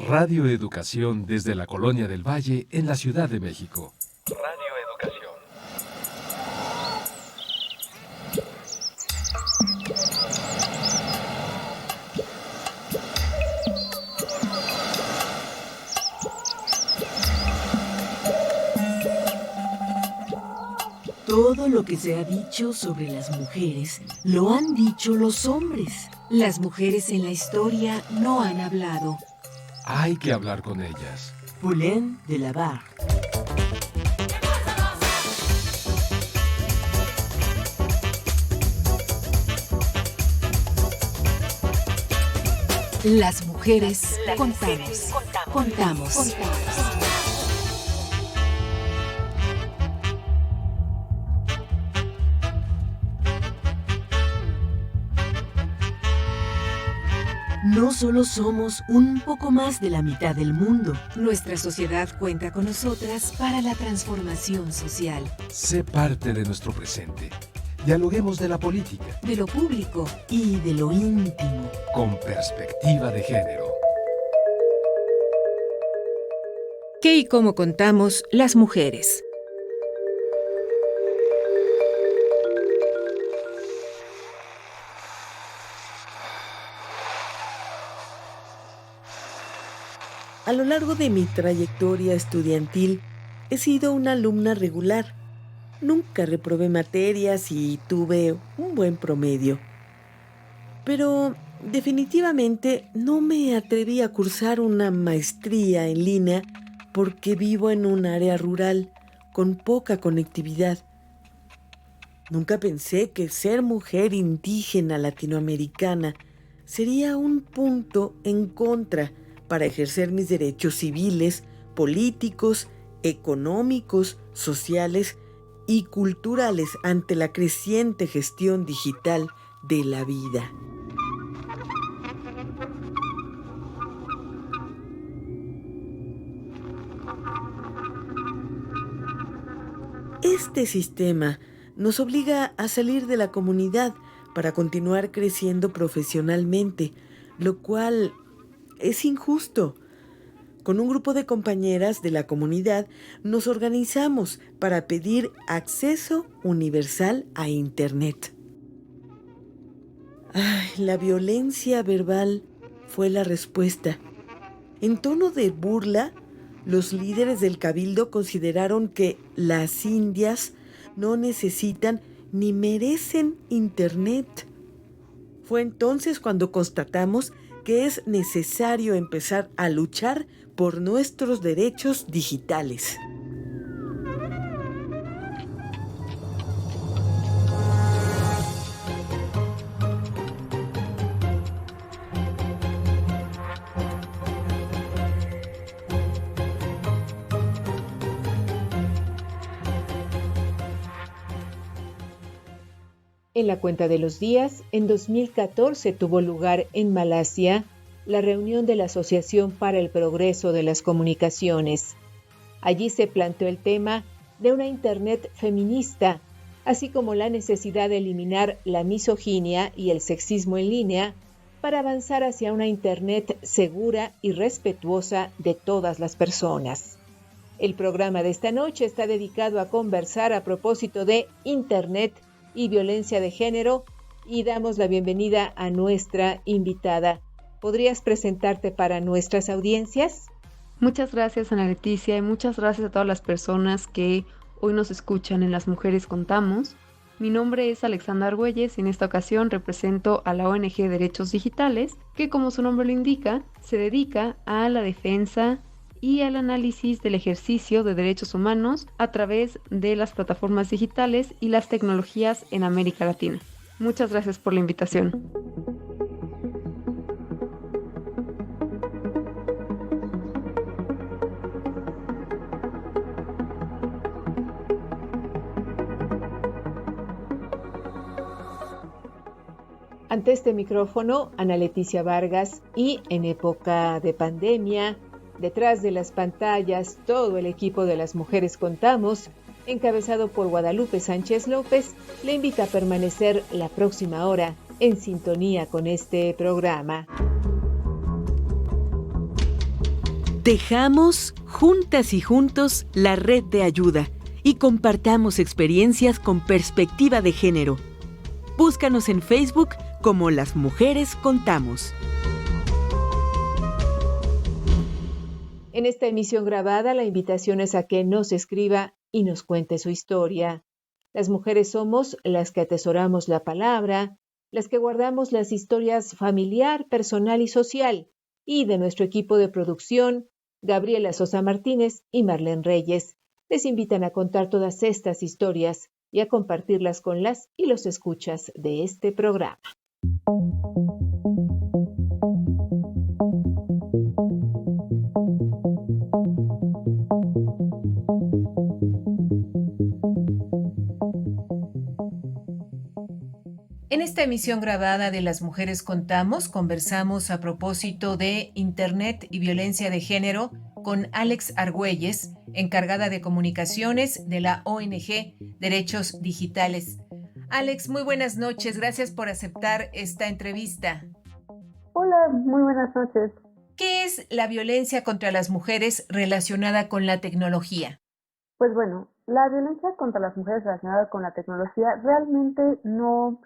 Radio Educación desde la Colonia del Valle en la Ciudad de México. Radio Educación. Todo lo que se ha dicho sobre las mujeres lo han dicho los hombres. Las mujeres en la historia no han hablado. Hay que hablar con ellas. Poulain de la Barre. Las mujeres contamos. No solo somos un poco más de la mitad del mundo, nuestra sociedad cuenta con nosotras para la transformación social. Sé parte de nuestro presente. Dialoguemos de la política, de lo público y de lo íntimo. Con perspectiva de género. ¿Qué y cómo contamos las mujeres? A lo largo de mi trayectoria estudiantil, he sido una alumna regular. Nunca reprobé materias y tuve un buen promedio. Pero definitivamente no me atreví a cursar una maestría en línea porque vivo en un área rural con poca conectividad. Nunca pensé que ser mujer indígena latinoamericana sería un punto en contra para ejercer mis derechos civiles, políticos, económicos, sociales y culturales ante la creciente gestión digital de la vida. Este sistema nos obliga a salir de la comunidad para continuar creciendo profesionalmente, lo cual es injusto. Con un grupo de compañeras de la comunidad nos organizamos para pedir acceso universal a Internet. La violencia verbal fue la respuesta. En tono de burla, los líderes del cabildo consideraron que las indias no necesitan ni merecen Internet. Fue entonces cuando constatamos que es necesario empezar a luchar por nuestros derechos digitales. En la cuenta de los días, en 2014 tuvo lugar en Malasia la reunión de la Asociación para el Progreso de las Comunicaciones. Allí se planteó el tema de una Internet feminista, así como la necesidad de eliminar la misoginia y el sexismo en línea para avanzar hacia una Internet segura y respetuosa de todas las personas. El programa de esta noche está dedicado a conversar a propósito de Internet y violencia de género, y damos la bienvenida a nuestra invitada. ¿Podrías presentarte para nuestras audiencias? Muchas gracias, Ana Leticia, y muchas gracias a todas las personas que hoy nos escuchan en Las Mujeres Contamos. Mi nombre es Alexandra Argüelles y en esta ocasión represento a la ONG Derechos Digitales, que como su nombre lo indica, se dedica a la defensa y al análisis del ejercicio de derechos humanos a través de las plataformas digitales y las tecnologías en América Latina. Muchas gracias por la invitación. Ante este micrófono, Ana Leticia Vargas, y en época de pandemia, detrás de las pantallas, todo el equipo de Las Mujeres Contamos, encabezado por Guadalupe Sánchez López, le invita a permanecer la próxima hora en sintonía con este programa. Tejamos juntas y juntos la red de ayuda y compartamos experiencias con perspectiva de género. Búscanos en Facebook como Las Mujeres Contamos. En esta emisión grabada, la invitación es a que nos escriba y nos cuente su historia. Las mujeres somos las que atesoramos la palabra, las que guardamos las historias familiar, personal y social, y de nuestro equipo de producción, Gabriela Sosa Martínez y Marlene Reyes, les invitan a contar todas estas historias y a compartirlas con las y los escuchas de este programa. En esta emisión grabada de Las Mujeres Contamos, conversamos a propósito de Internet y violencia de género con Alex Argüelles, encargada de comunicaciones de la ONG Derechos Digitales. Alex, muy buenas noches. Gracias por aceptar esta entrevista. Hola, muy buenas noches. ¿Qué es la violencia contra las mujeres relacionada con la tecnología? Pues bueno, la violencia contra las mujeres relacionada con la tecnología realmente no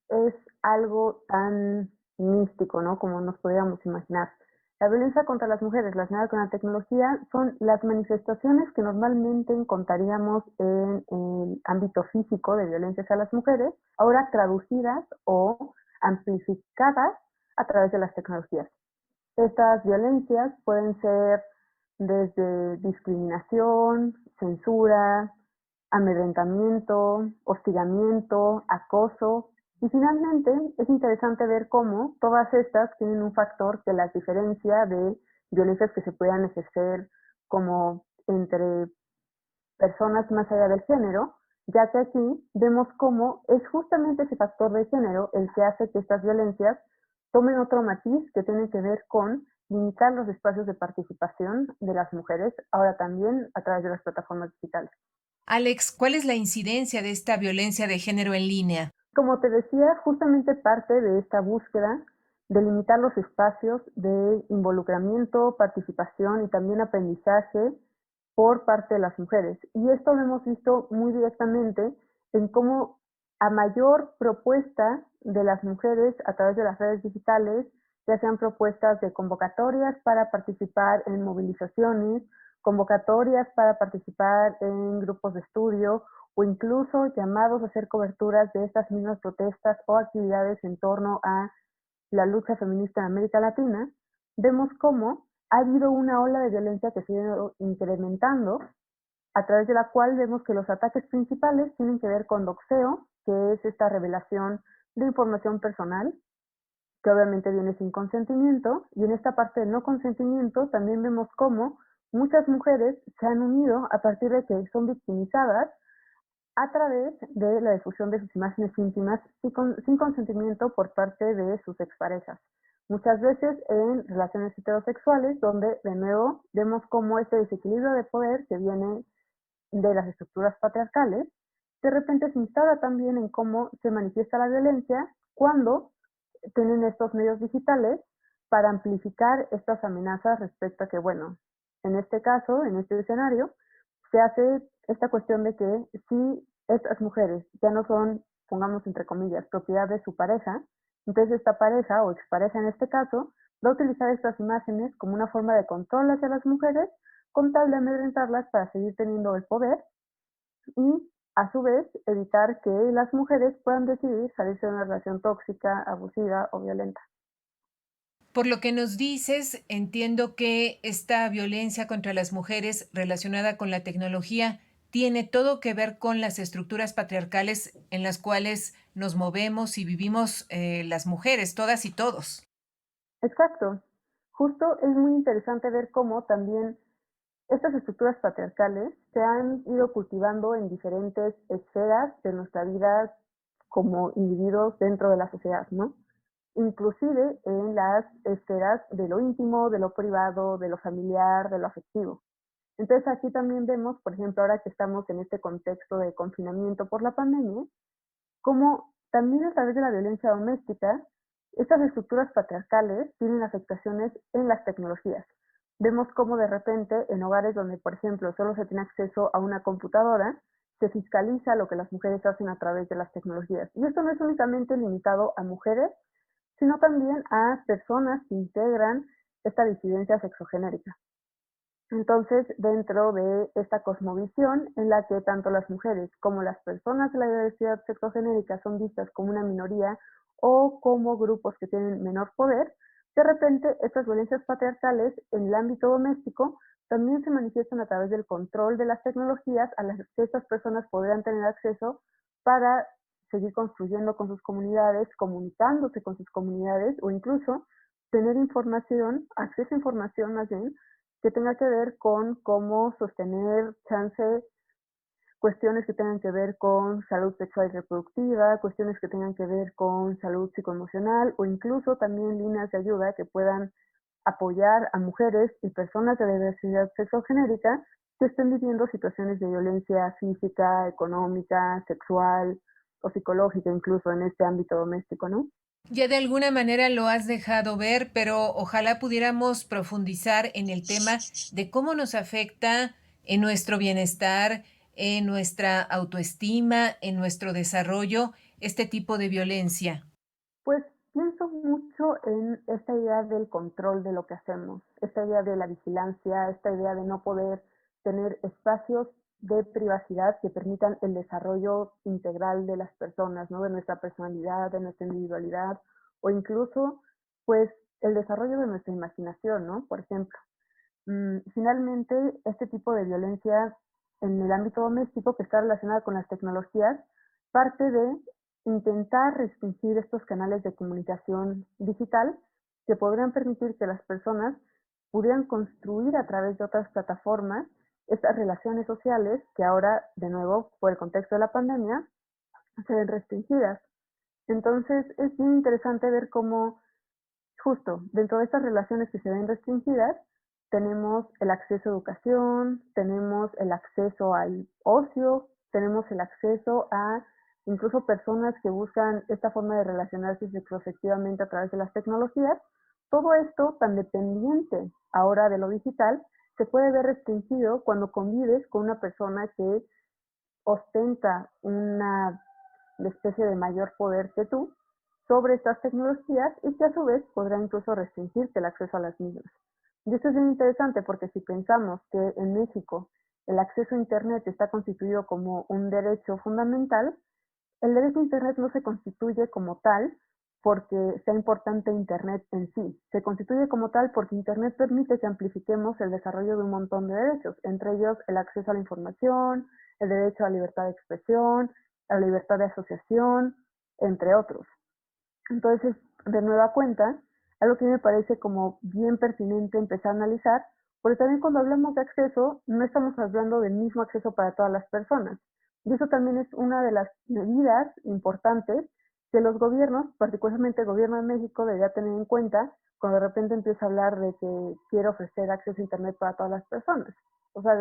es algo tan místico, ¿no? Como nos podríamos imaginar. La violencia contra las mujeres relacionada con la tecnología son las manifestaciones que normalmente encontraríamos en el ámbito físico de violencia hacia las mujeres, ahora traducidas o amplificadas a través de las tecnologías. Estas violencias pueden ser desde discriminación, censura, amedrentamiento, hostigamiento, acoso. Y finalmente es interesante ver cómo todas estas tienen un factor que las diferencia de violencias que se puedan ejercer como entre personas más allá del género, ya que aquí vemos cómo es justamente ese factor de género el que hace que estas violencias tomen otro matiz que tiene que ver con limitar los espacios de participación de las mujeres, ahora también a través de las plataformas digitales. Alex, ¿cuál es la incidencia de esta violencia de género en línea? Como te decía, justamente parte de esta búsqueda de limitar los espacios de involucramiento, participación y también aprendizaje por parte de las mujeres. Y esto lo hemos visto muy directamente en cómo a mayor propuesta de las mujeres a través de las redes digitales, ya sean propuestas de convocatorias para participar en movilizaciones, convocatorias para participar en grupos de estudio o incluso llamados a hacer coberturas de estas mismas protestas o actividades en torno a la lucha feminista en América Latina, vemos cómo ha habido una ola de violencia que se ha ido incrementando, a través de la cual vemos que los ataques principales tienen que ver con doxeo, que es esta revelación de información personal, que obviamente viene sin consentimiento, y en esta parte del no consentimiento también vemos cómo muchas mujeres se han unido a partir de que son victimizadas a través de la difusión de sus imágenes íntimas sin consentimiento por parte de sus exparejas. Muchas veces en relaciones heterosexuales, donde de nuevo vemos cómo este desequilibrio de poder que viene de las estructuras patriarcales, de repente se instala también en cómo se manifiesta la violencia cuando tienen estos medios digitales para amplificar estas amenazas respecto a que, bueno, en este caso, en este escenario, se hace esta cuestión de que si estas mujeres ya no son, pongamos entre comillas, propiedad de su pareja, entonces esta pareja o expareja en este caso va a utilizar estas imágenes como una forma de control hacia las mujeres con tal de amedrentarlas para seguir teniendo el poder y a su vez evitar que las mujeres puedan decidir salirse de una relación tóxica, abusiva o violenta. Por lo que nos dices, entiendo que esta violencia contra las mujeres relacionada con la tecnología tiene todo que ver con las estructuras patriarcales en las cuales nos movemos y vivimos las mujeres, todas y todos. Exacto. Justo es muy interesante ver cómo también estas estructuras patriarcales se han ido cultivando en diferentes esferas de nuestra vida como individuos dentro de la sociedad, ¿no? Inclusive en las esferas de lo íntimo, de lo privado, de lo familiar, de lo afectivo. Entonces aquí también vemos, por ejemplo, ahora que estamos en este contexto de confinamiento por la pandemia, cómo también a través de la violencia doméstica, estas estructuras patriarcales tienen afectaciones en las tecnologías. Vemos cómo de repente en hogares donde, por ejemplo, solo se tiene acceso a una computadora, se fiscaliza lo que las mujeres hacen a través de las tecnologías. Y esto no es únicamente limitado a mujeres, sino también a personas que integran esta disidencia sexogenérica. Entonces, dentro de esta cosmovisión en la que tanto las mujeres como las personas de la diversidad sexogenérica son vistas como una minoría o como grupos que tienen menor poder, de repente estas violencias patriarcales en el ámbito doméstico también se manifiestan a través del control de las tecnologías a las que estas personas podrían tener acceso para seguir construyendo con sus comunidades, comunicándose con sus comunidades o incluso tener información, acceso a información más bien, que tenga que ver con cómo sostener chance, cuestiones que tengan que ver con salud sexual y reproductiva, cuestiones que tengan que ver con salud psicoemocional o incluso también líneas de ayuda que puedan apoyar a mujeres y personas de diversidad sexogenérica que estén viviendo situaciones de violencia física, económica, sexual o psicológica incluso en este ámbito doméstico, ¿no? Ya de alguna manera lo has dejado ver, pero ojalá pudiéramos profundizar en el tema de cómo nos afecta en nuestro bienestar, en nuestra autoestima, en nuestro desarrollo, este tipo de violencia. Pues pienso mucho en esta idea del control de lo que hacemos, esta idea de la vigilancia, esta idea de no poder tener espacios de privacidad que permitan el desarrollo integral de las personas, ¿no? De nuestra personalidad, de nuestra individualidad o incluso pues el desarrollo de nuestra imaginación, ¿no? Por ejemplo, finalmente este tipo de violencia en el ámbito doméstico que está relacionada con las tecnologías parte de intentar restringir estos canales de comunicación digital que podrían permitir que las personas pudieran construir a través de otras plataformas estas relaciones sociales que ahora, de nuevo, por el contexto de la pandemia, se ven restringidas. Entonces, es bien interesante ver cómo, justo dentro de estas relaciones que se ven restringidas, tenemos el acceso a educación, tenemos el acceso al ocio, tenemos el acceso a incluso personas que buscan esta forma de relacionarse sexoafectivamente a través de las tecnologías. Todo esto tan dependiente ahora de lo digital se puede ver restringido cuando convives con una persona que ostenta una especie de mayor poder que tú sobre estas tecnologías y que a su vez podrá incluso restringirte el acceso a las mismas. Y esto es bien interesante porque si pensamos que en México el acceso a Internet está constituido como un derecho fundamental, el derecho a Internet no se constituye como tal porque sea importante Internet en sí. Se constituye como tal porque Internet permite que amplifiquemos el desarrollo de un montón de derechos, entre ellos el acceso a la información, el derecho a la libertad de expresión, a la libertad de asociación, entre otros. Entonces, de nueva cuenta, algo que me parece como bien pertinente empezar a analizar, porque también cuando hablamos de acceso, no estamos hablando del mismo acceso para todas las personas. Y eso también es una de las medidas importantes que los gobiernos, particularmente el gobierno de México, debería tener en cuenta cuando de repente empieza a hablar de que quiere ofrecer acceso a Internet para todas las personas. O sea,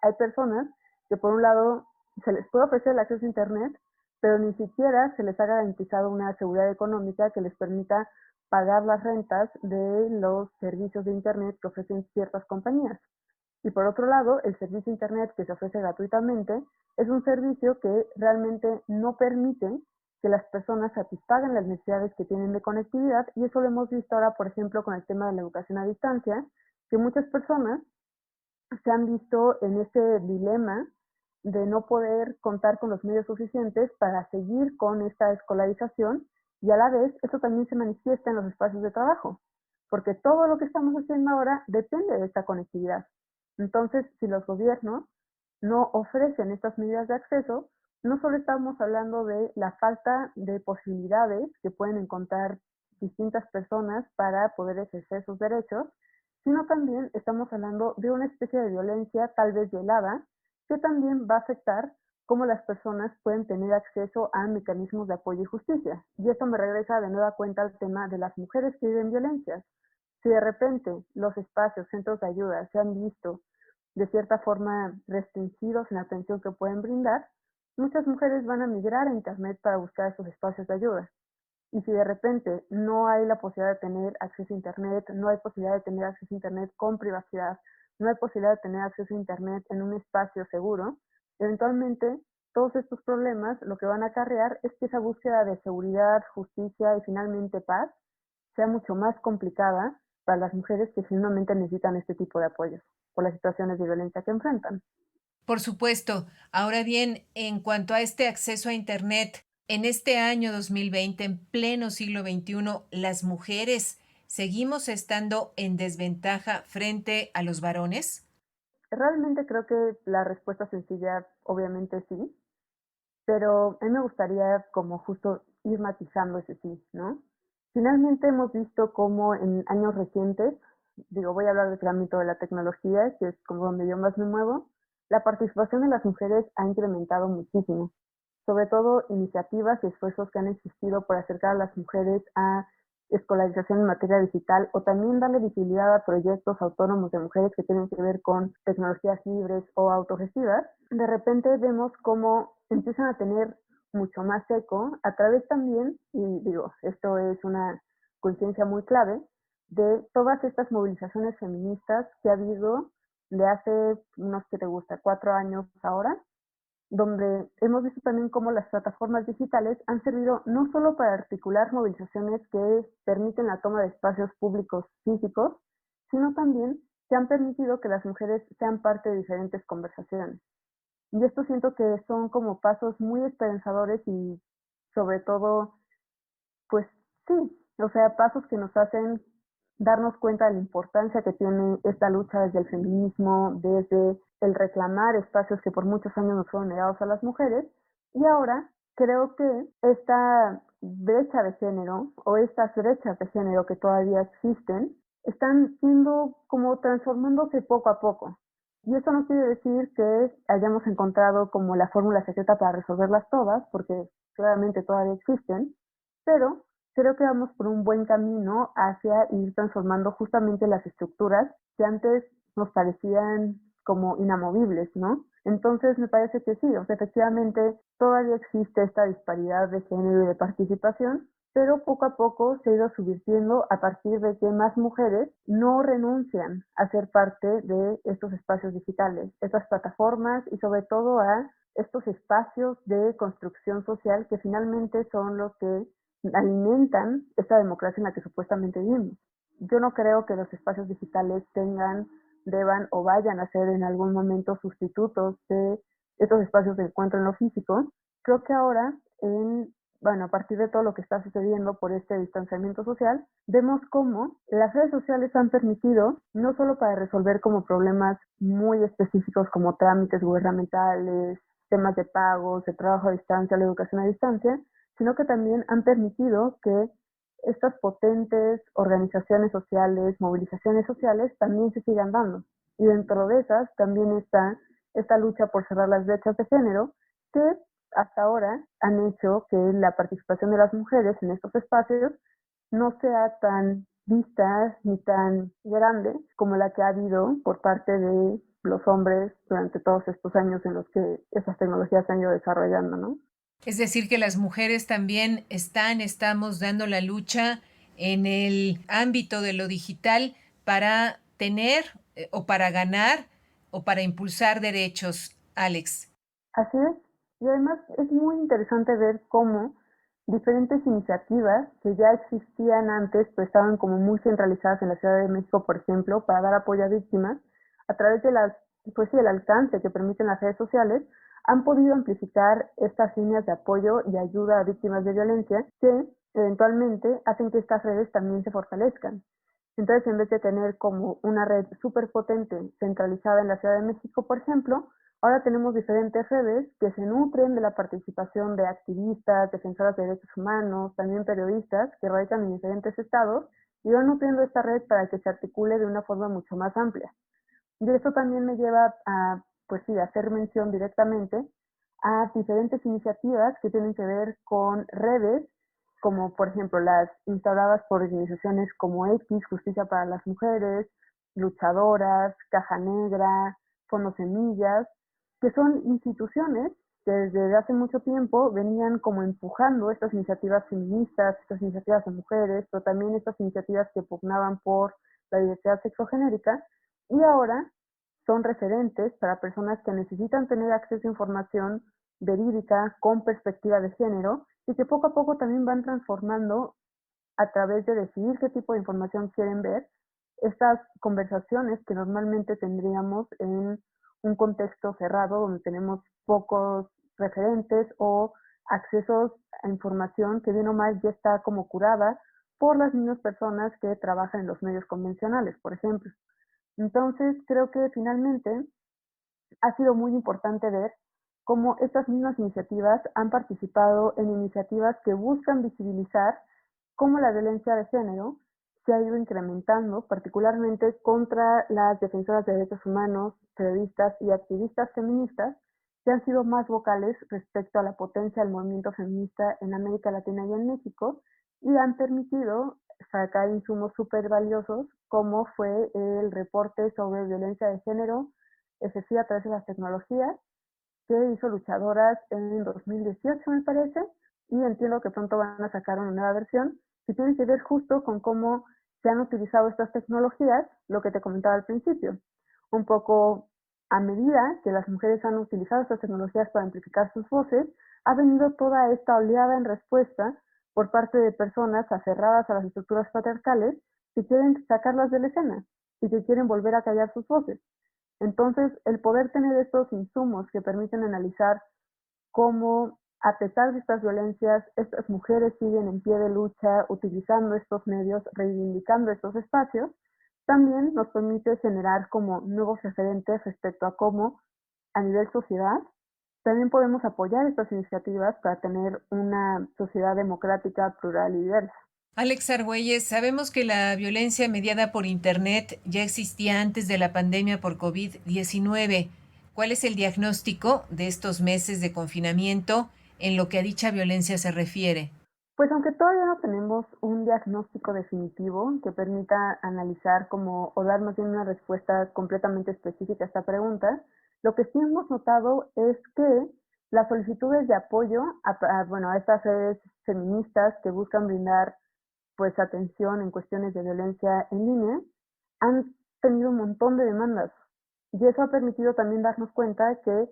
hay personas que por un lado se les puede ofrecer el acceso a Internet, pero ni siquiera se les ha garantizado una seguridad económica que les permita pagar las rentas de los servicios de Internet que ofrecen ciertas compañías. Y por otro lado, el servicio de Internet que se ofrece gratuitamente es un servicio que realmente no permite que las personas satisfagan las necesidades que tienen de conectividad y eso lo hemos visto ahora, por ejemplo, con el tema de la educación a distancia, que muchas personas se han visto en este dilema de no poder contar con los medios suficientes para seguir con esta escolarización y a la vez esto también se manifiesta en los espacios de trabajo, porque todo lo que estamos haciendo ahora depende de esta conectividad. Entonces, si los gobiernos no ofrecen estas medidas de acceso, no solo estamos hablando de la falta de posibilidades que pueden encontrar distintas personas para poder ejercer sus derechos, sino también estamos hablando de una especie de violencia tal vez velada que también va a afectar cómo las personas pueden tener acceso a mecanismos de apoyo y justicia. Y esto me regresa de nueva cuenta al tema de las mujeres que viven violencias. Si de repente los espacios, centros de ayuda se han visto de cierta forma restringidos en la atención que pueden brindar, muchas mujeres van a migrar a Internet para buscar esos espacios de ayuda. Y si de repente no hay la posibilidad de tener acceso a Internet, no hay posibilidad de tener acceso a Internet con privacidad, no hay posibilidad de tener acceso a Internet en un espacio seguro, eventualmente todos estos problemas lo que van a acarrear es que esa búsqueda de seguridad, justicia y finalmente paz sea mucho más complicada para las mujeres que finalmente necesitan este tipo de apoyos por las situaciones de violencia que enfrentan. Por supuesto. Ahora bien, en cuanto a este acceso a Internet, en este año 2020, en pleno siglo XXI, ¿las mujeres seguimos estando en desventaja frente a los varones? Realmente creo que la respuesta sencilla obviamente sí, pero a mí me gustaría como justo ir matizando ese sí, ¿no? Finalmente hemos visto cómo en años recientes, digo, voy a hablar del ámbito de la tecnología, que es como donde yo más me muevo, la participación de las mujeres ha incrementado muchísimo, sobre todo iniciativas y esfuerzos que han existido por acercar a las mujeres a escolarización en materia digital o también darle visibilidad a proyectos autónomos de mujeres que tienen que ver con tecnologías libres o autogestivas. De repente vemos cómo empiezan a tener mucho más eco a través también, y digo, esto es una conciencia muy clave, de todas estas movilizaciones feministas que ha habido de hace unos que te gusta, 4 años ahora, donde hemos visto también cómo las plataformas digitales han servido no solo para articular movilizaciones que permiten la toma de espacios públicos físicos, sino también que han permitido que las mujeres sean parte de diferentes conversaciones. Y esto siento que son como pasos muy esperanzadores y sobre todo, pues sí, o sea, pasos que nos hacen darnos cuenta de la importancia que tiene esta lucha desde el feminismo, desde el reclamar espacios que por muchos años nos fueron negados a las mujeres. Y ahora creo que esta brecha de género o estas brechas de género que todavía existen están siendo como transformándose poco a poco. Y eso no quiere decir que hayamos encontrado como la fórmula secreta para resolverlas todas, porque claramente todavía existen, pero creo que vamos por un buen camino hacia ir transformando justamente las estructuras que antes nos parecían como inamovibles, ¿no? Entonces me parece que sí, o sea, efectivamente todavía existe esta disparidad de género y de participación, pero poco a poco se ha ido subvirtiendo a partir de que más mujeres no renuncian a ser parte de estos espacios digitales, estas plataformas y sobre todo a estos espacios de construcción social que finalmente son los que alimentan esta democracia en la que supuestamente vivimos. Yo no creo que los espacios digitales deban o vayan a ser en algún momento sustitutos de estos espacios de encuentro en lo físico. Creo que ahora, a partir de todo lo que está sucediendo por este distanciamiento social, vemos cómo las redes sociales han permitido, no solo para resolver como problemas muy específicos como trámites gubernamentales, temas de pagos, de trabajo a distancia, la educación a distancia, sino que también han permitido que estas potentes organizaciones sociales, movilizaciones sociales, también se sigan dando. Y dentro de esas también está esta lucha por cerrar las brechas de género, que hasta ahora han hecho que la participación de las mujeres en estos espacios no sea tan vista ni tan grande como la que ha habido por parte de los hombres durante todos estos años en los que esas tecnologías se han ido desarrollando, ¿no? Es decir, que las mujeres también estamos dando la lucha en el ámbito de lo digital para tener o para ganar o para impulsar derechos, Alex. Así es. Y además es muy interesante ver cómo diferentes iniciativas que ya existían antes, pero estaban como muy centralizadas en la Ciudad de México, por ejemplo, para dar apoyo a víctimas, a través de del alcance que permiten las redes sociales, han podido amplificar estas líneas de apoyo y ayuda a víctimas de violencia que eventualmente hacen que estas redes también se fortalezcan. Entonces, en vez de tener como una red súper potente centralizada en la Ciudad de México, por ejemplo, ahora tenemos diferentes redes que se nutren de la participación de activistas, defensoras de derechos humanos, también periodistas que radican en diferentes estados y van nutriendo esta red para que se articule de una forma mucho más amplia. Y esto también me lleva a, pues sí, a hacer mención directamente a diferentes iniciativas que tienen que ver con redes, como por ejemplo las instauradas por organizaciones como X, Justicia para las Mujeres, Luchadoras, Caja Negra, Fondo Semillas, que son instituciones que desde hace mucho tiempo venían como empujando estas iniciativas feministas, estas iniciativas de mujeres, pero también estas iniciativas que pugnaban por la diversidad sexogenérica, y ahora son referentes para personas que necesitan tener acceso a información verídica con perspectiva de género y que poco a poco también van transformando a través de decidir qué tipo de información quieren ver estas conversaciones que normalmente tendríamos en un contexto cerrado donde tenemos pocos referentes o accesos a información que bien o mal ya está como curada por las mismas personas que trabajan en los medios convencionales, por ejemplo. Entonces, creo que finalmente ha sido muy importante ver cómo estas mismas iniciativas han participado en iniciativas que buscan visibilizar cómo la violencia de género se ha ido incrementando, particularmente contra las defensoras de derechos humanos, periodistas y activistas feministas, que han sido más vocales respecto a la potencia del movimiento feminista en América Latina y en México, y han permitido sacar insumos súper valiosos, como fue el reporte sobre violencia de género ejercida a través de las tecnologías, que hizo Luchadoras en 2018, me parece, y entiendo que pronto van a sacar una nueva versión, que tiene que ver justo con cómo se han utilizado estas tecnologías, lo que te comentaba al principio. Un poco a medida que las mujeres han utilizado estas tecnologías para amplificar sus voces, ha venido toda esta oleada en respuesta por parte de personas aferradas a las estructuras patriarcales que quieren sacarlas de la escena y que quieren volver a callar sus voces. Entonces, el poder tener estos insumos que permiten analizar cómo, a pesar de estas violencias, estas mujeres siguen en pie de lucha, utilizando estos medios, reivindicando estos espacios, también nos permite generar como nuevos referentes respecto a cómo, a nivel sociedad, también podemos apoyar estas iniciativas para tener una sociedad democrática, plural y diversa. Alex Argüelles, sabemos que la violencia mediada por Internet ya existía antes de la pandemia por COVID-19. ¿Cuál es el diagnóstico de estos meses de confinamiento en lo que a dicha violencia se refiere? Pues aunque todavía no tenemos un diagnóstico definitivo que permita analizar como o dar más bien una respuesta completamente específica a esta pregunta, lo que sí hemos notado es que las solicitudes de apoyo a estas redes feministas que buscan brindar pues atención en cuestiones de violencia en línea han tenido un montón de demandas y eso ha permitido también darnos cuenta que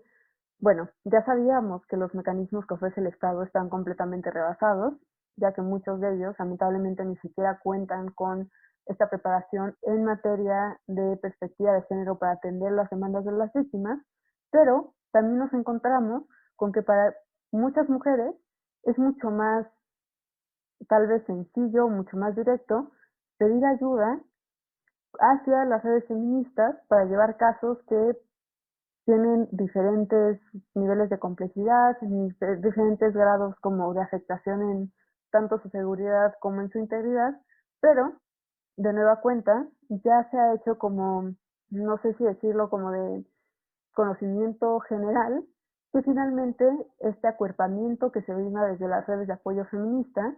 bueno, ya sabíamos que los mecanismos que ofrece el Estado están completamente rebasados, ya que muchos de ellos lamentablemente ni siquiera cuentan con esta preparación en materia de perspectiva de género para atender las demandas de las víctimas, pero también nos encontramos con que para muchas mujeres es mucho más, tal vez sencillo, mucho más directo, pedir ayuda hacia las redes feministas para llevar casos que tienen diferentes niveles de complejidad, diferentes grados como de afectación en tanto su seguridad como en su integridad, pero de nueva cuenta ya se ha hecho como, no sé si decirlo como de conocimiento general, que finalmente este acuerpamiento que se brinda desde las redes de apoyo feminista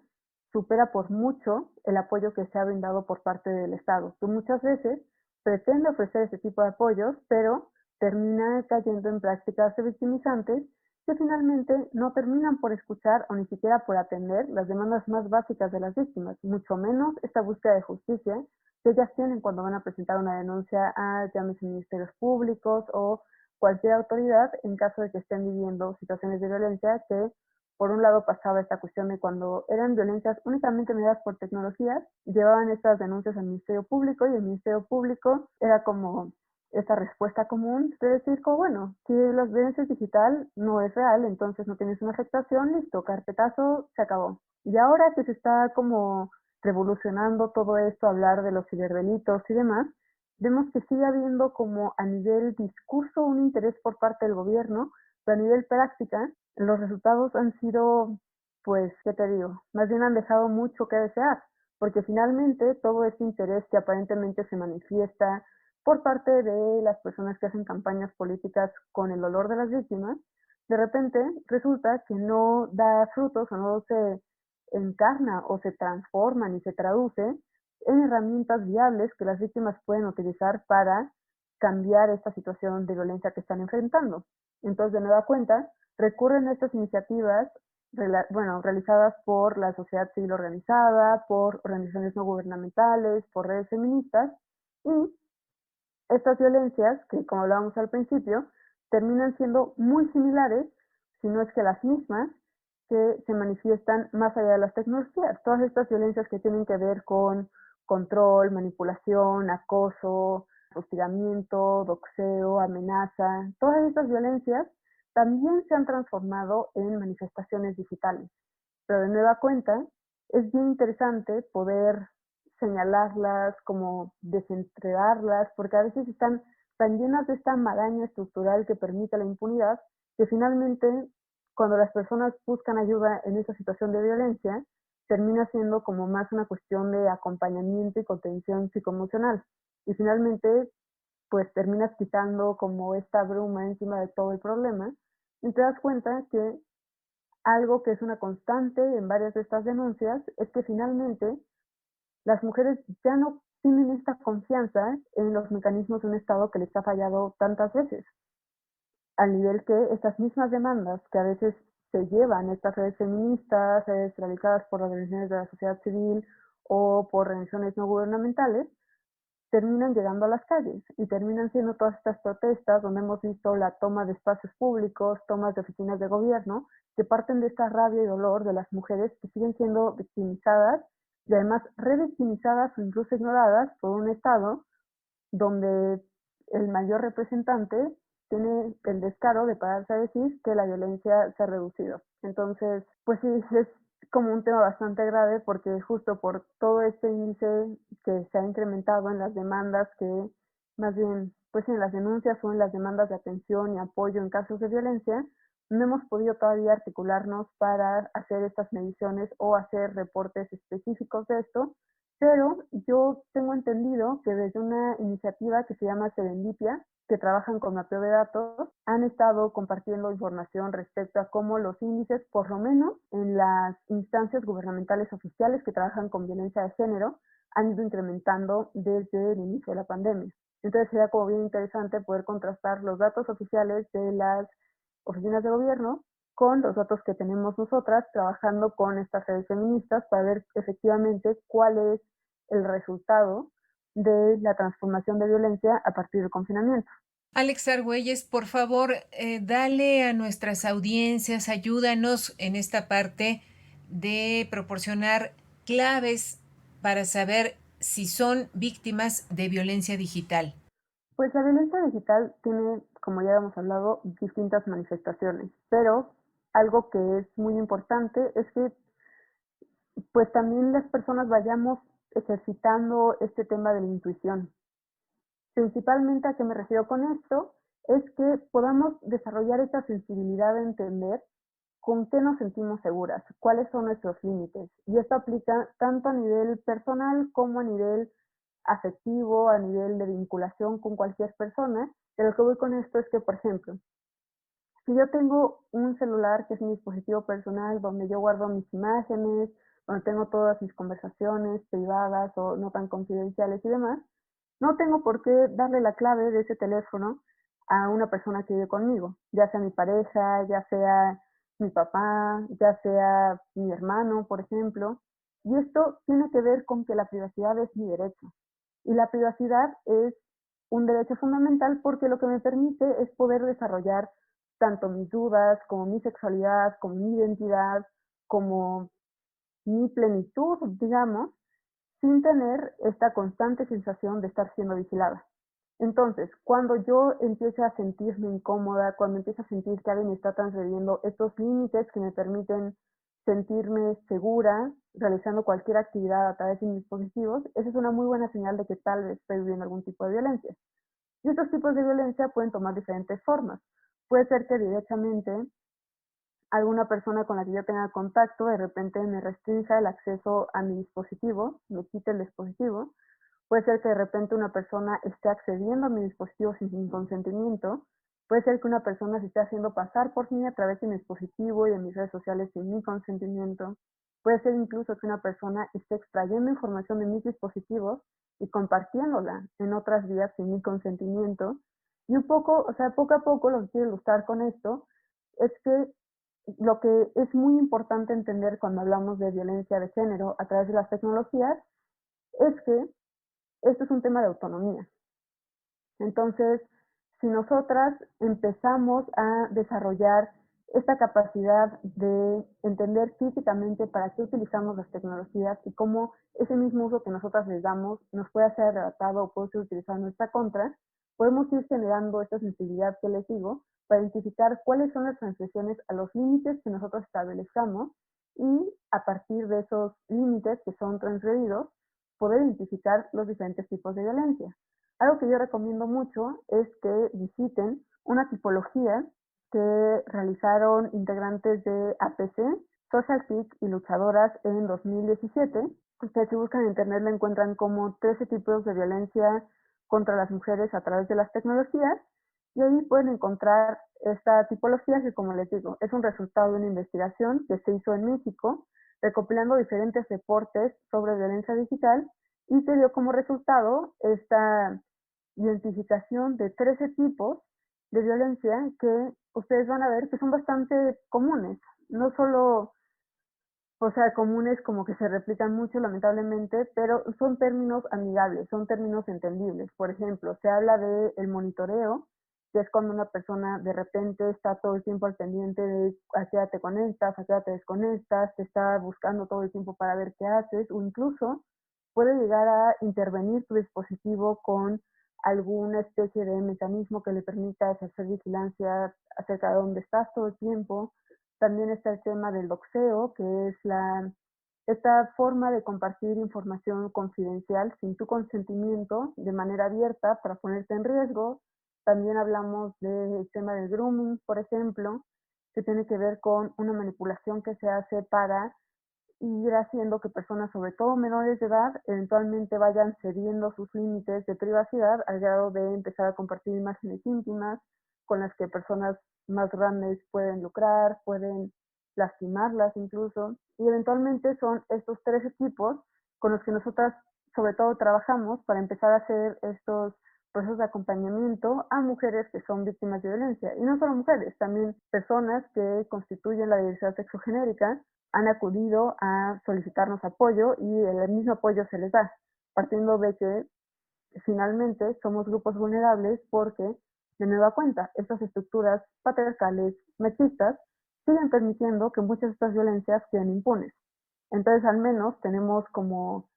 supera por mucho el apoyo que se ha brindado por parte del Estado, que muchas veces pretende ofrecer este tipo de apoyos, pero termina cayendo en prácticas revictimizantes que finalmente no terminan por escuchar o ni siquiera por atender las demandas más básicas de las víctimas, mucho menos esta búsqueda de justicia que ellas tienen cuando van a presentar una denuncia a, llámese, ministerios públicos o cualquier autoridad en caso de que estén viviendo situaciones de violencia que por un lado pasaba esta cuestión de cuando eran violencias únicamente mediadas por tecnologías, llevaban estas denuncias al Ministerio Público y el Ministerio Público era como esta respuesta común de decir como, bueno, si la violencia digital no es real, entonces no tienes una afectación, listo, carpetazo, se acabó. Y ahora que se está como revolucionando todo esto, hablar de los ciberdelitos y demás, vemos que sigue habiendo como a nivel discurso un interés por parte del gobierno, pero a nivel práctica los resultados han sido, pues, ¿qué te digo? Más bien han dejado mucho que desear, porque finalmente todo ese interés que aparentemente se manifiesta por parte de las personas que hacen campañas políticas con el dolor de las víctimas, de repente resulta que no da frutos o no se encarna o se transforma ni se traduce en herramientas viables que las víctimas pueden utilizar para cambiar esta situación de violencia que están enfrentando. Entonces, de nueva cuenta, recurren a estas iniciativas realizadas por la sociedad civil organizada, por organizaciones no gubernamentales, por redes feministas, y estas violencias, que como hablábamos al principio, terminan siendo muy similares, si no es que las mismas, que se manifiestan más allá de las tecnologías. Todas estas violencias que tienen que ver con control, manipulación, acoso, hostigamiento, doxeo, amenaza, todas estas violencias también se han transformado en manifestaciones digitales. Pero de nueva cuenta, es bien interesante poder señalarlas, como desentregarlas, porque a veces están tan llenas de esta maraña estructural que permite la impunidad, que finalmente, cuando las personas buscan ayuda en esa situación de violencia, termina siendo como más una cuestión de acompañamiento y contención psicoemocional. Y finalmente, pues terminas quitando como esta bruma encima de todo el problema y te das cuenta que algo que es una constante en varias de estas denuncias es que finalmente las mujeres ya no tienen esta confianza en los mecanismos de un Estado que les ha fallado tantas veces, al nivel que estas mismas demandas que a veces se llevan estas redes feministas, redes realizadas por organizaciones de la sociedad civil o por organizaciones no gubernamentales, terminan llegando a las calles y terminan siendo todas estas protestas donde hemos visto la toma de espacios públicos, tomas de oficinas de gobierno, que parten de esta rabia y dolor de las mujeres que siguen siendo victimizadas y además revictimizadas o incluso ignoradas por un Estado donde el mayor representante tiene el descaro de pararse a decir que la violencia se ha reducido. Entonces, pues sí, es como un tema bastante grave porque justo por todo este índice que se ha incrementado en las demandas, que más bien pues en las denuncias o en las demandas de atención y apoyo en casos de violencia, no hemos podido todavía articularnos para hacer estas mediciones o hacer reportes específicos de esto, pero yo tengo entendido que desde una iniciativa que se llama Serendipia, que trabajan con mapeo de datos, han estado compartiendo información respecto a cómo los índices, por lo menos en las instancias gubernamentales oficiales que trabajan con violencia de género, han ido incrementando desde el inicio de la pandemia. Entonces sería como bien interesante poder contrastar los datos oficiales de las oficinas de gobierno con los datos que tenemos nosotras trabajando con estas redes feministas para ver efectivamente cuál es el resultado de la transformación de violencia a partir del confinamiento. Alex Argüelles, por favor, dale a nuestras audiencias, ayúdanos en esta parte de proporcionar claves para saber si son víctimas de violencia digital. Pues la violencia digital tiene, como ya hemos hablado, distintas manifestaciones, pero algo que es muy importante es que pues también las personas vayamos ejercitando este tema de la intuición. Principalmente, ¿a qué me refiero con esto? Es que podamos desarrollar esta sensibilidad de entender con qué nos sentimos seguras, cuáles son nuestros límites. Y esto aplica tanto a nivel personal como a nivel afectivo, a nivel de vinculación con cualquier persona. Pero lo que voy con esto es que, por ejemplo, si yo tengo un celular que es mi dispositivo personal donde yo guardo mis imágenes, donde tengo todas mis conversaciones privadas o no tan confidenciales y demás, no tengo por qué darle la clave de ese teléfono a una persona que vive conmigo, ya sea mi pareja, ya sea mi papá, ya sea mi hermano, por ejemplo. Y esto tiene que ver con que la privacidad es mi derecho. Y la privacidad es un derecho fundamental porque lo que me permite es poder desarrollar tanto mis dudas, como mi sexualidad, como mi identidad, como mi plenitud, digamos, sin tener esta constante sensación de estar siendo vigilada. Entonces, cuando yo empiezo a sentirme incómoda, cuando empiezo a sentir que alguien está transgrediendo estos límites que me permiten sentirme segura realizando cualquier actividad a través de mis dispositivos, esa es una muy buena señal de que tal vez estoy viviendo algún tipo de violencia. Y estos tipos de violencia pueden tomar diferentes formas. Puede ser que directamente alguna persona con la que yo tenga contacto de repente me restrinja el acceso a mi dispositivo, me quite el dispositivo. Puede ser que de repente una persona esté accediendo a mi dispositivo sin mi consentimiento. Puede ser que una persona se esté haciendo pasar por mí a través de mi dispositivo y de mis redes sociales sin mi consentimiento. Puede ser incluso que una persona esté extrayendo información de mis dispositivos y compartiéndola en otras vías sin mi consentimiento. Y un poco, poco a poco lo que quiero ilustrar con esto es que lo que es muy importante entender cuando hablamos de violencia de género a través de las tecnologías es que esto es un tema de autonomía. Entonces, si nosotras empezamos a desarrollar esta capacidad de entender críticamente para qué utilizamos las tecnologías y cómo ese mismo uso que nosotras les damos nos puede ser arrebatado o puede ser utilizado en nuestra contra, podemos ir generando esta sensibilidad que les digo para identificar cuáles son las transgresiones a los límites que nosotros establezcamos y a partir de esos límites que son transgredidos, poder identificar los diferentes tipos de violencia. Algo que yo recomiendo mucho es que visiten una tipología que realizaron integrantes de APC, Social TIC y luchadoras en 2017, que si buscan en internet la encuentran como 13 tipos de violencia contra las mujeres a través de las tecnologías, y ahí pueden encontrar esta tipología que, como les digo, es un resultado de una investigación que se hizo en México, recopilando diferentes reportes sobre violencia digital y que dio como resultado esta identificación de 13 tipos de violencia que ustedes van a ver que son bastante comunes, no solo, comunes como que se replican mucho lamentablemente, pero son términos amigables, son términos entendibles. Por ejemplo, se habla de el monitoreo, que es cuando una persona de repente está todo el tiempo al pendiente de a qué hora te conectas, a qué hora te desconectas, te está buscando todo el tiempo para ver qué haces, o incluso puede llegar a intervenir tu dispositivo con alguna especie de mecanismo que le permita ejercer vigilancia acerca de dónde estás todo el tiempo. También está el tema del doxeo, que es esta forma de compartir información confidencial sin tu consentimiento de manera abierta para ponerte en riesgo. También hablamos del tema del grooming, por ejemplo, que tiene que ver con una manipulación que se hace para ir haciendo que personas, sobre todo menores de edad, eventualmente vayan cediendo sus límites de privacidad al grado de empezar a compartir imágenes íntimas con las que personas más grandes pueden lucrar, pueden lastimarlas incluso, y eventualmente son estos 13 tipos con los que nosotras sobre todo trabajamos para empezar a hacer estos procesos de acompañamiento a mujeres que son víctimas de violencia, y no solo mujeres, también personas que constituyen la diversidad sexogenérica han acudido a solicitarnos apoyo y el mismo apoyo se les da, partiendo de que finalmente somos grupos vulnerables porque, de nueva cuenta, estas estructuras patriarcales, machistas, siguen permitiendo que muchas de estas violencias queden impunes. Entonces, al menos tenemos como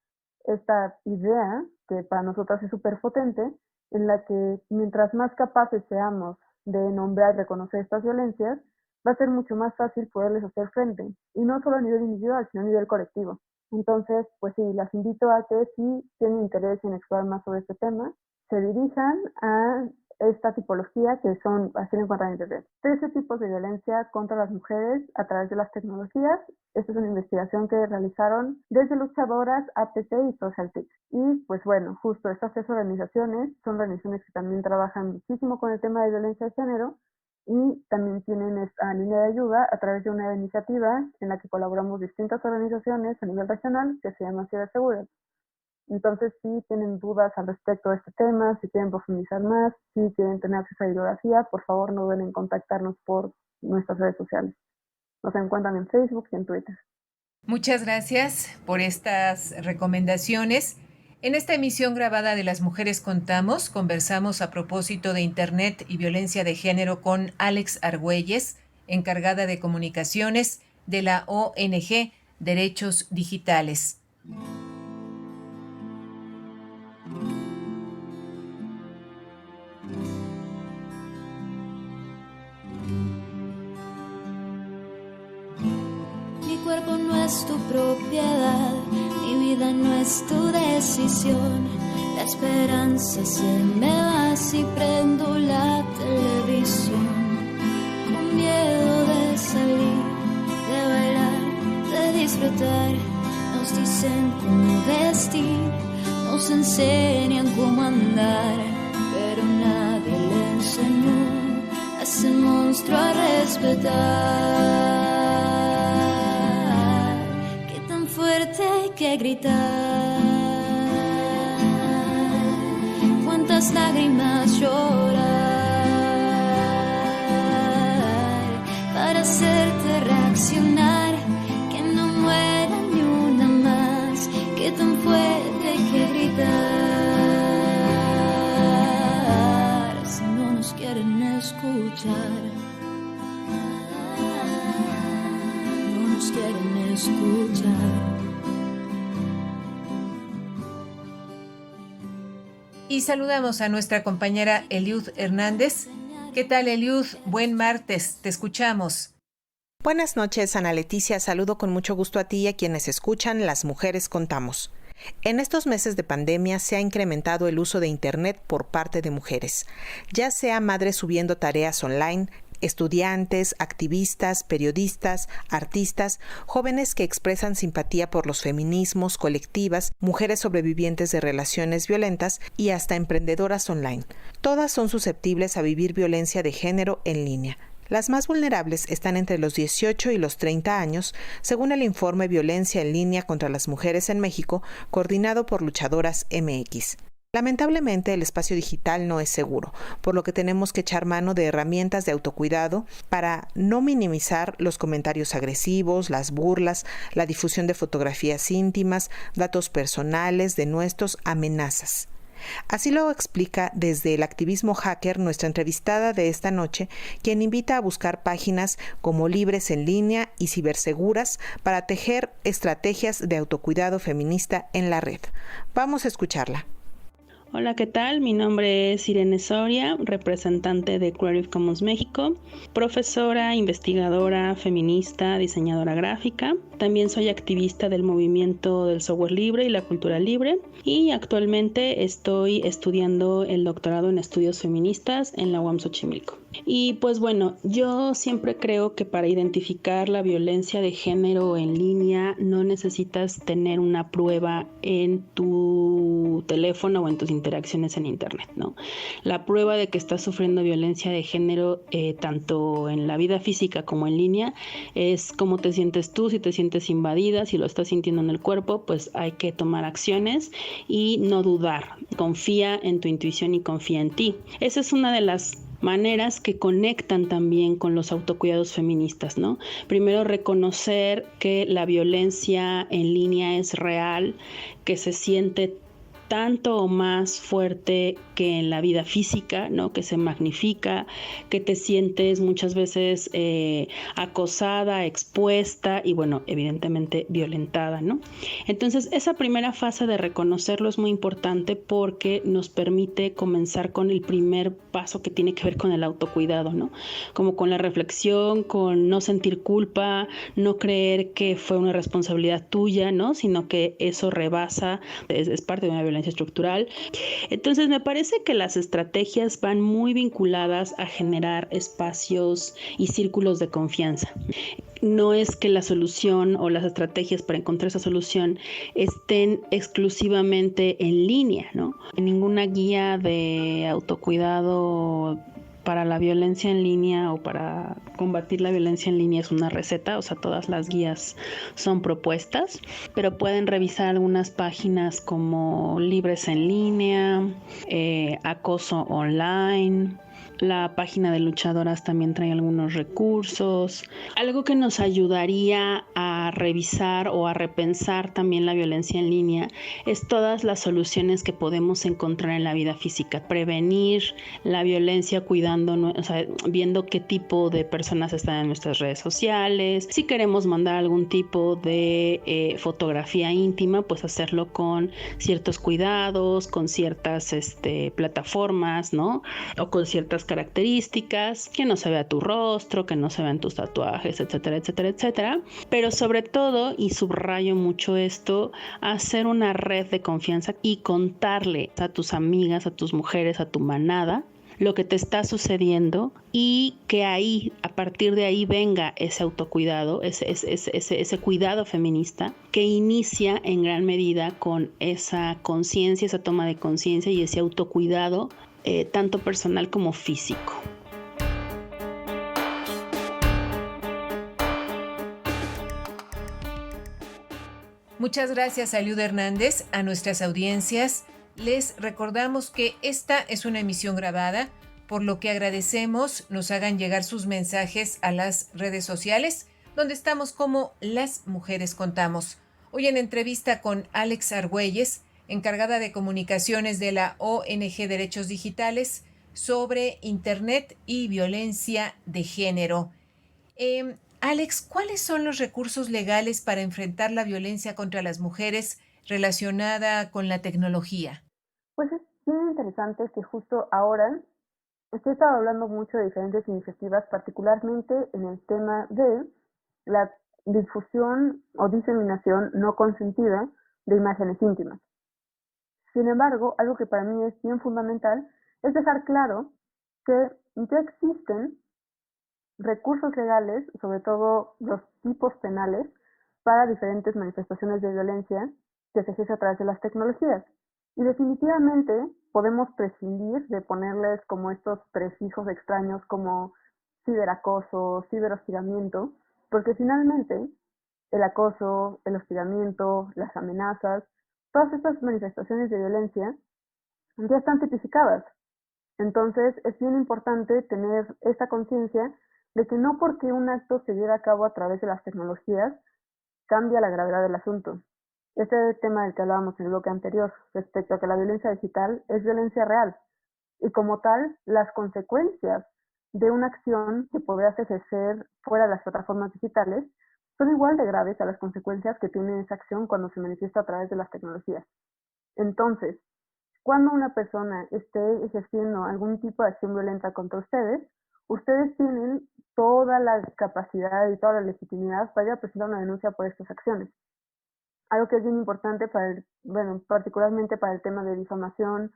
esta idea, que para nosotras es súper potente, en la que mientras más capaces seamos de nombrar y reconocer estas violencias, va a ser mucho más fácil poderles hacer frente, y no solo a nivel individual, sino a nivel colectivo. Entonces, pues sí, las invito a que si tienen interés en explorar más sobre este tema, se dirijan a esta tipología que son, así lo encuentran en internet, 13 tipos de violencia contra las mujeres a través de las tecnologías. Esta es una investigación que realizaron desde luchadoras, APC y Social TIC. Y pues bueno, justo estas 3 organizaciones son organizaciones que también trabajan muchísimo con el tema de violencia de género, y también tienen esta línea de ayuda a través de una iniciativa en la que colaboramos distintas organizaciones a nivel regional que se llama Ciberseguridad. Entonces, si tienen dudas al respecto de este tema, si quieren profundizar más, si quieren tener acceso a bibliografía, por favor no duden en contactarnos por nuestras redes sociales. Nos encuentran en Facebook y en Twitter. Muchas gracias por estas recomendaciones. En esta emisión grabada de Las Mujeres Contamos, conversamos a propósito de Internet y violencia de género con Alex Argüelles, encargada de comunicaciones de la ONG Derechos Digitales. Mi cuerpo no es tu propiedad, mi vida no es tu decisión. La esperanza se me va si prendo la televisión. Con miedo de salir, de bailar, de disfrutar. Nos dicen cómo vestir, nos enseñan cómo andar, pero nadie le enseñó a ese monstruo a respetar. Fuerte hay que gritar, cuántas lágrimas llorar escuchar. No nos quieren escuchar. Y saludamos a nuestra compañera Eliud Hernández. ¿Qué tal, Eliud? Buen martes, te escuchamos. Buenas noches, Ana Leticia. Saludo con mucho gusto a ti y a quienes escuchan Las Mujeres Contamos. En estos meses de pandemia se ha incrementado el uso de Internet por parte de mujeres, ya sea madres subiendo tareas online, estudiantes, activistas, periodistas, artistas, jóvenes que expresan simpatía por los feminismos, colectivas, mujeres sobrevivientes de relaciones violentas y hasta emprendedoras online. Todas son susceptibles a vivir violencia de género en línea. Las más vulnerables están entre los 18 y los 30 años, según el informe Violencia en línea contra las mujeres en México, coordinado por Luchadoras MX. Lamentablemente, el espacio digital no es seguro, por lo que tenemos que echar mano de herramientas de autocuidado para no minimizar los comentarios agresivos, las burlas, la difusión de fotografías íntimas, datos personales, denuestos, amenazas. Así lo explica desde el activismo hacker nuestra entrevistada de esta noche, quien invita a buscar páginas como Libres en Línea y Ciberseguras para tejer estrategias de autocuidado feminista en la red. Vamos a escucharla. Hola, ¿qué tal? Mi nombre es Irene Soria, representante de Creative Commons México, profesora, investigadora, feminista, diseñadora gráfica. También soy activista del movimiento del software libre y la cultura libre y actualmente estoy estudiando el doctorado en estudios feministas en la UAM Xochimilco. Y pues bueno, yo siempre creo que para identificar la violencia de género en línea no necesitas tener una prueba en tu teléfono o en tus interacciones en internet, ¿no? La prueba de que estás sufriendo violencia de género tanto en la vida física como en línea es cómo te sientes tú, si te sientes invadida, si lo estás sintiendo en el cuerpo, pues hay que tomar acciones y no dudar. Confía en tu intuición y confía en ti. Esa es una de las maneras que conectan también con los autocuidados feministas, ¿no? Primero, reconocer que la violencia en línea es real, que se siente tanto o más fuerte que en la vida física, ¿no? Que se magnifica, que te sientes muchas veces acosada, expuesta y bueno, evidentemente violentada, ¿no? Entonces, esa primera fase de reconocerlo es muy importante porque nos permite comenzar con el primer paso que tiene que ver con el autocuidado, ¿no? Como con la reflexión, con no sentir culpa, no creer que fue una responsabilidad tuya, ¿no? Sino que eso rebasa, es parte de una violencia estructural. Entonces me parece que las estrategias van muy vinculadas a generar espacios y círculos de confianza. No es que la solución o las estrategias para encontrar esa solución estén exclusivamente en línea, ¿no? Ninguna guía de autocuidado para la violencia en línea o para combatir la violencia en línea es una receta, o sea, todas las guías son propuestas, pero pueden revisar algunas páginas como Libres en Línea, Acoso Online. La página de Luchadoras también trae algunos recursos. Algo que nos ayudaría a revisar o a repensar también la violencia en línea es todas las soluciones que podemos encontrar en la vida física. Prevenir la violencia cuidando, o sea, viendo qué tipo de personas están en nuestras redes sociales. Si queremos mandar algún tipo de fotografía íntima, pues hacerlo con ciertos cuidados, con ciertas plataformas, ¿no? O con ciertas características, que no se vea tu rostro, que no se vean tus tatuajes, etcétera, etcétera, etcétera. Pero sobre todo, y subrayo mucho esto, hacer una red de confianza y contarle a tus amigas, a tus mujeres, a tu manada, lo que te está sucediendo y que ahí, a partir de ahí venga ese autocuidado, ese cuidado feminista que inicia en gran medida con esa conciencia, esa toma de conciencia y ese autocuidado tanto personal como físico. Muchas gracias a Eliud Hernández, a nuestras audiencias. Les recordamos que esta es una emisión grabada, por lo que agradecemos nos hagan llegar sus mensajes a las redes sociales, donde estamos como Las Mujeres Contamos. Hoy en entrevista con Alex Argüelles, encargada de comunicaciones de la ONG Derechos Digitales, sobre Internet y violencia de género. Alex, ¿cuáles son los recursos legales para enfrentar la violencia contra las mujeres relacionada con la tecnología? Pues es bien interesante que justo ahora usted estaba hablando mucho de diferentes iniciativas, particularmente en el tema de la difusión o diseminación no consentida de imágenes íntimas. Sin embargo, algo que para mí es bien fundamental es dejar claro que ya existen recursos legales, sobre todo los tipos penales, para diferentes manifestaciones de violencia que se ejerce a través de las tecnologías. Y definitivamente podemos prescindir de ponerles como estos prefijos extraños como ciberacoso, ciberhostigamiento, porque finalmente el acoso, el hostigamiento, las amenazas, todas estas manifestaciones de violencia ya están tipificadas. Entonces es bien importante tener esta conciencia de que no porque un acto se lleve a cabo a través de las tecnologías cambia la gravedad del asunto. Este tema del que hablábamos en el bloque anterior, respecto a que la violencia digital es violencia real, y como tal, las consecuencias de una acción que podrás ejercer fuera de las plataformas digitales son igual de graves a las consecuencias que tiene esa acción cuando se manifiesta a través de las tecnologías. Entonces, cuando una persona esté ejerciendo algún tipo de acción violenta contra ustedes tienen toda la capacidad y toda la legitimidad para ir a presentar una denuncia por estas acciones. Algo que es bien importante particularmente para el tema de difamación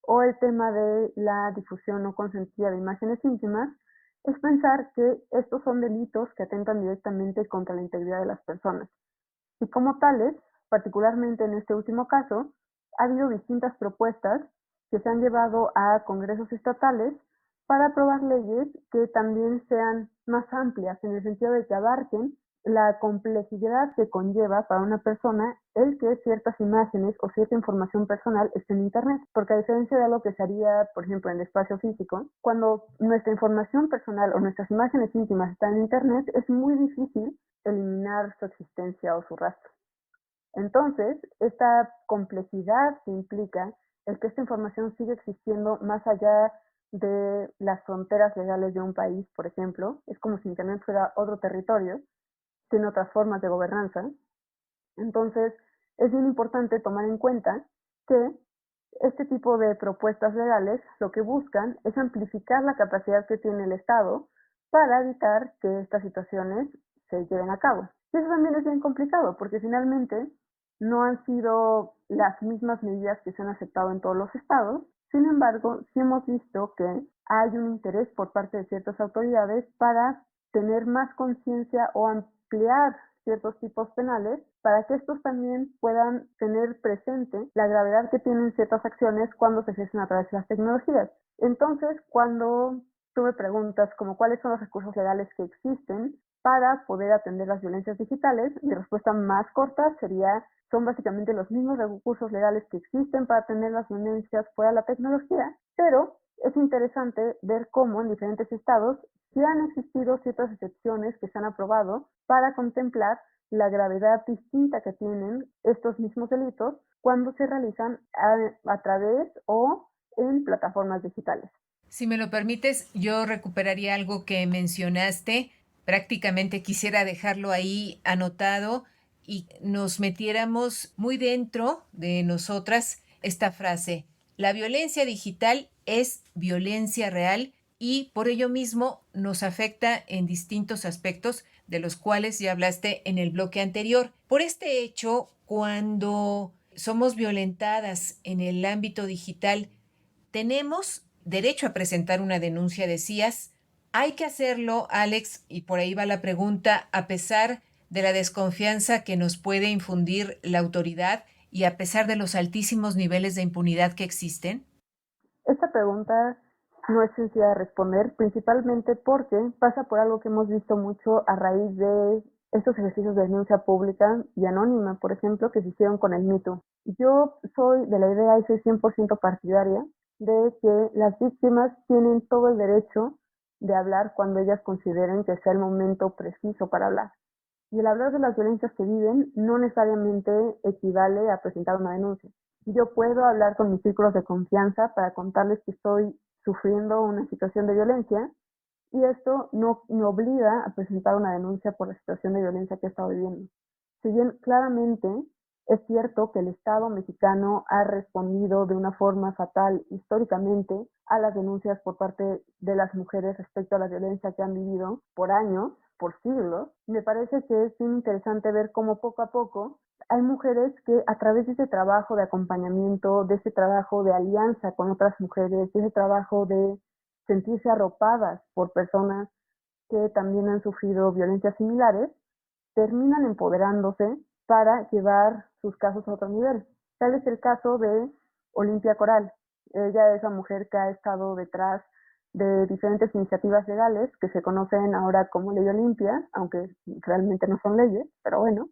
o el tema de la difusión no consentida de imágenes íntimas, es pensar que estos son delitos que atentan directamente contra la integridad de las personas. Y como tales, particularmente en este último caso, ha habido distintas propuestas que se han llevado a congresos estatales para aprobar leyes que también sean más amplias en el sentido de que abarquen la complejidad que conlleva para una persona el que ciertas imágenes o cierta información personal esté en Internet, porque a diferencia de algo que se haría, por ejemplo, en el espacio físico, cuando nuestra información personal o nuestras imágenes íntimas están en Internet, es muy difícil eliminar su existencia o su rastro. Entonces, esta complejidad que implica el que esta información sigue existiendo más allá de las fronteras legales de un país, por ejemplo, es como si Internet fuera otro territorio, tiene otras formas de gobernanza. Entonces, es bien importante tomar en cuenta que este tipo de propuestas legales lo que buscan es amplificar la capacidad que tiene el Estado para evitar que estas situaciones se lleven a cabo. Y eso también es bien complicado, porque finalmente no han sido las mismas medidas que se han aceptado en todos los estados. Sin embargo, sí hemos visto que hay un interés por parte de ciertas autoridades para tener más conciencia o ampliar ciertos tipos penales para que estos también puedan tener presente la gravedad que tienen ciertas acciones cuando se ejercen a través de las tecnologías. Entonces, cuando tú me preguntas como cuáles son los recursos legales que existen para poder atender las violencias digitales, mi respuesta más corta sería son básicamente los mismos recursos legales que existen para atender las violencias fuera de la tecnología, pero es interesante ver cómo en diferentes estados sí han existido ciertas excepciones que se han aprobado para contemplar la gravedad distinta que tienen estos mismos delitos cuando se realizan a través o en plataformas digitales. Si me lo permites, yo recuperaría algo que mencionaste. Prácticamente quisiera dejarlo ahí anotado y nos metiéramos muy dentro de nosotras esta frase: la violencia digital es violencia real y por ello mismo nos afecta en distintos aspectos de los cuales ya hablaste en el bloque anterior. Por este hecho, cuando somos violentadas en el ámbito digital, tenemos derecho a presentar una denuncia, decías. Hay que hacerlo, Alex, y por ahí va la pregunta, a pesar de la desconfianza que nos puede infundir la autoridad y a pesar de los altísimos niveles de impunidad que existen. Esta pregunta no es sencilla de responder, principalmente porque pasa por algo que hemos visto mucho a raíz de estos ejercicios de denuncia pública y anónima, por ejemplo, que se hicieron con el Me Too. Yo soy de la idea y soy 100% partidaria de que las víctimas tienen todo el derecho de hablar cuando ellas consideren que sea el momento preciso para hablar. Y el hablar de las violencias que viven no necesariamente equivale a presentar una denuncia. Yo puedo hablar con mis círculos de confianza para contarles que estoy sufriendo una situación de violencia, y esto no me obliga a presentar una denuncia por la situación de violencia que he estado viviendo. Si bien claramente es cierto que el Estado mexicano ha respondido de una forma fatal históricamente a las denuncias por parte de las mujeres respecto a la violencia que han vivido por años, por siglos, me parece que es interesante ver cómo poco a poco hay mujeres que a través de ese trabajo de acompañamiento, de ese trabajo de alianza con otras mujeres, de ese trabajo de sentirse arropadas por personas que también han sufrido violencias similares, terminan empoderándose para llevar sus casos a otro nivel. Tal es el caso de Olimpia Coral. Ella es la mujer que ha estado detrás de diferentes iniciativas legales que se conocen ahora como Ley Olimpia, aunque realmente no son leyes, pero bueno.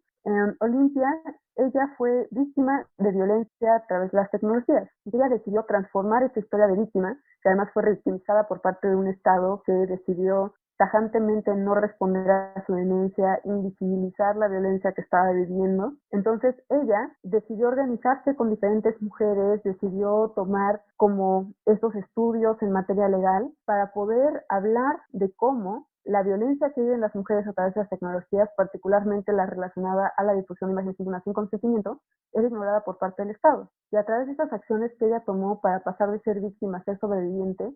Olimpia, ella fue víctima de violencia a través de las tecnologías. Ella decidió transformar esta historia de víctima, que además fue revictimizada por parte de un Estado que decidió tajantemente no responder a su denuncia, invisibilizar la violencia que estaba viviendo. Entonces ella decidió organizarse con diferentes mujeres, decidió tomar como estos estudios en materia legal para poder hablar de cómo la violencia que viven las mujeres a través de las tecnologías, particularmente la relacionada a la difusión de imágenes íntimas sin consentimiento, es ignorada por parte del Estado. Y a través de estas acciones que ella tomó para pasar de ser víctima a ser sobreviviente,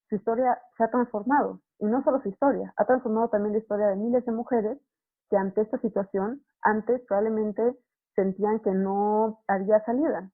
su historia se ha transformado. Y no solo su historia, ha transformado también la historia de miles de mujeres que ante esta situación, antes probablemente sentían que no había salida,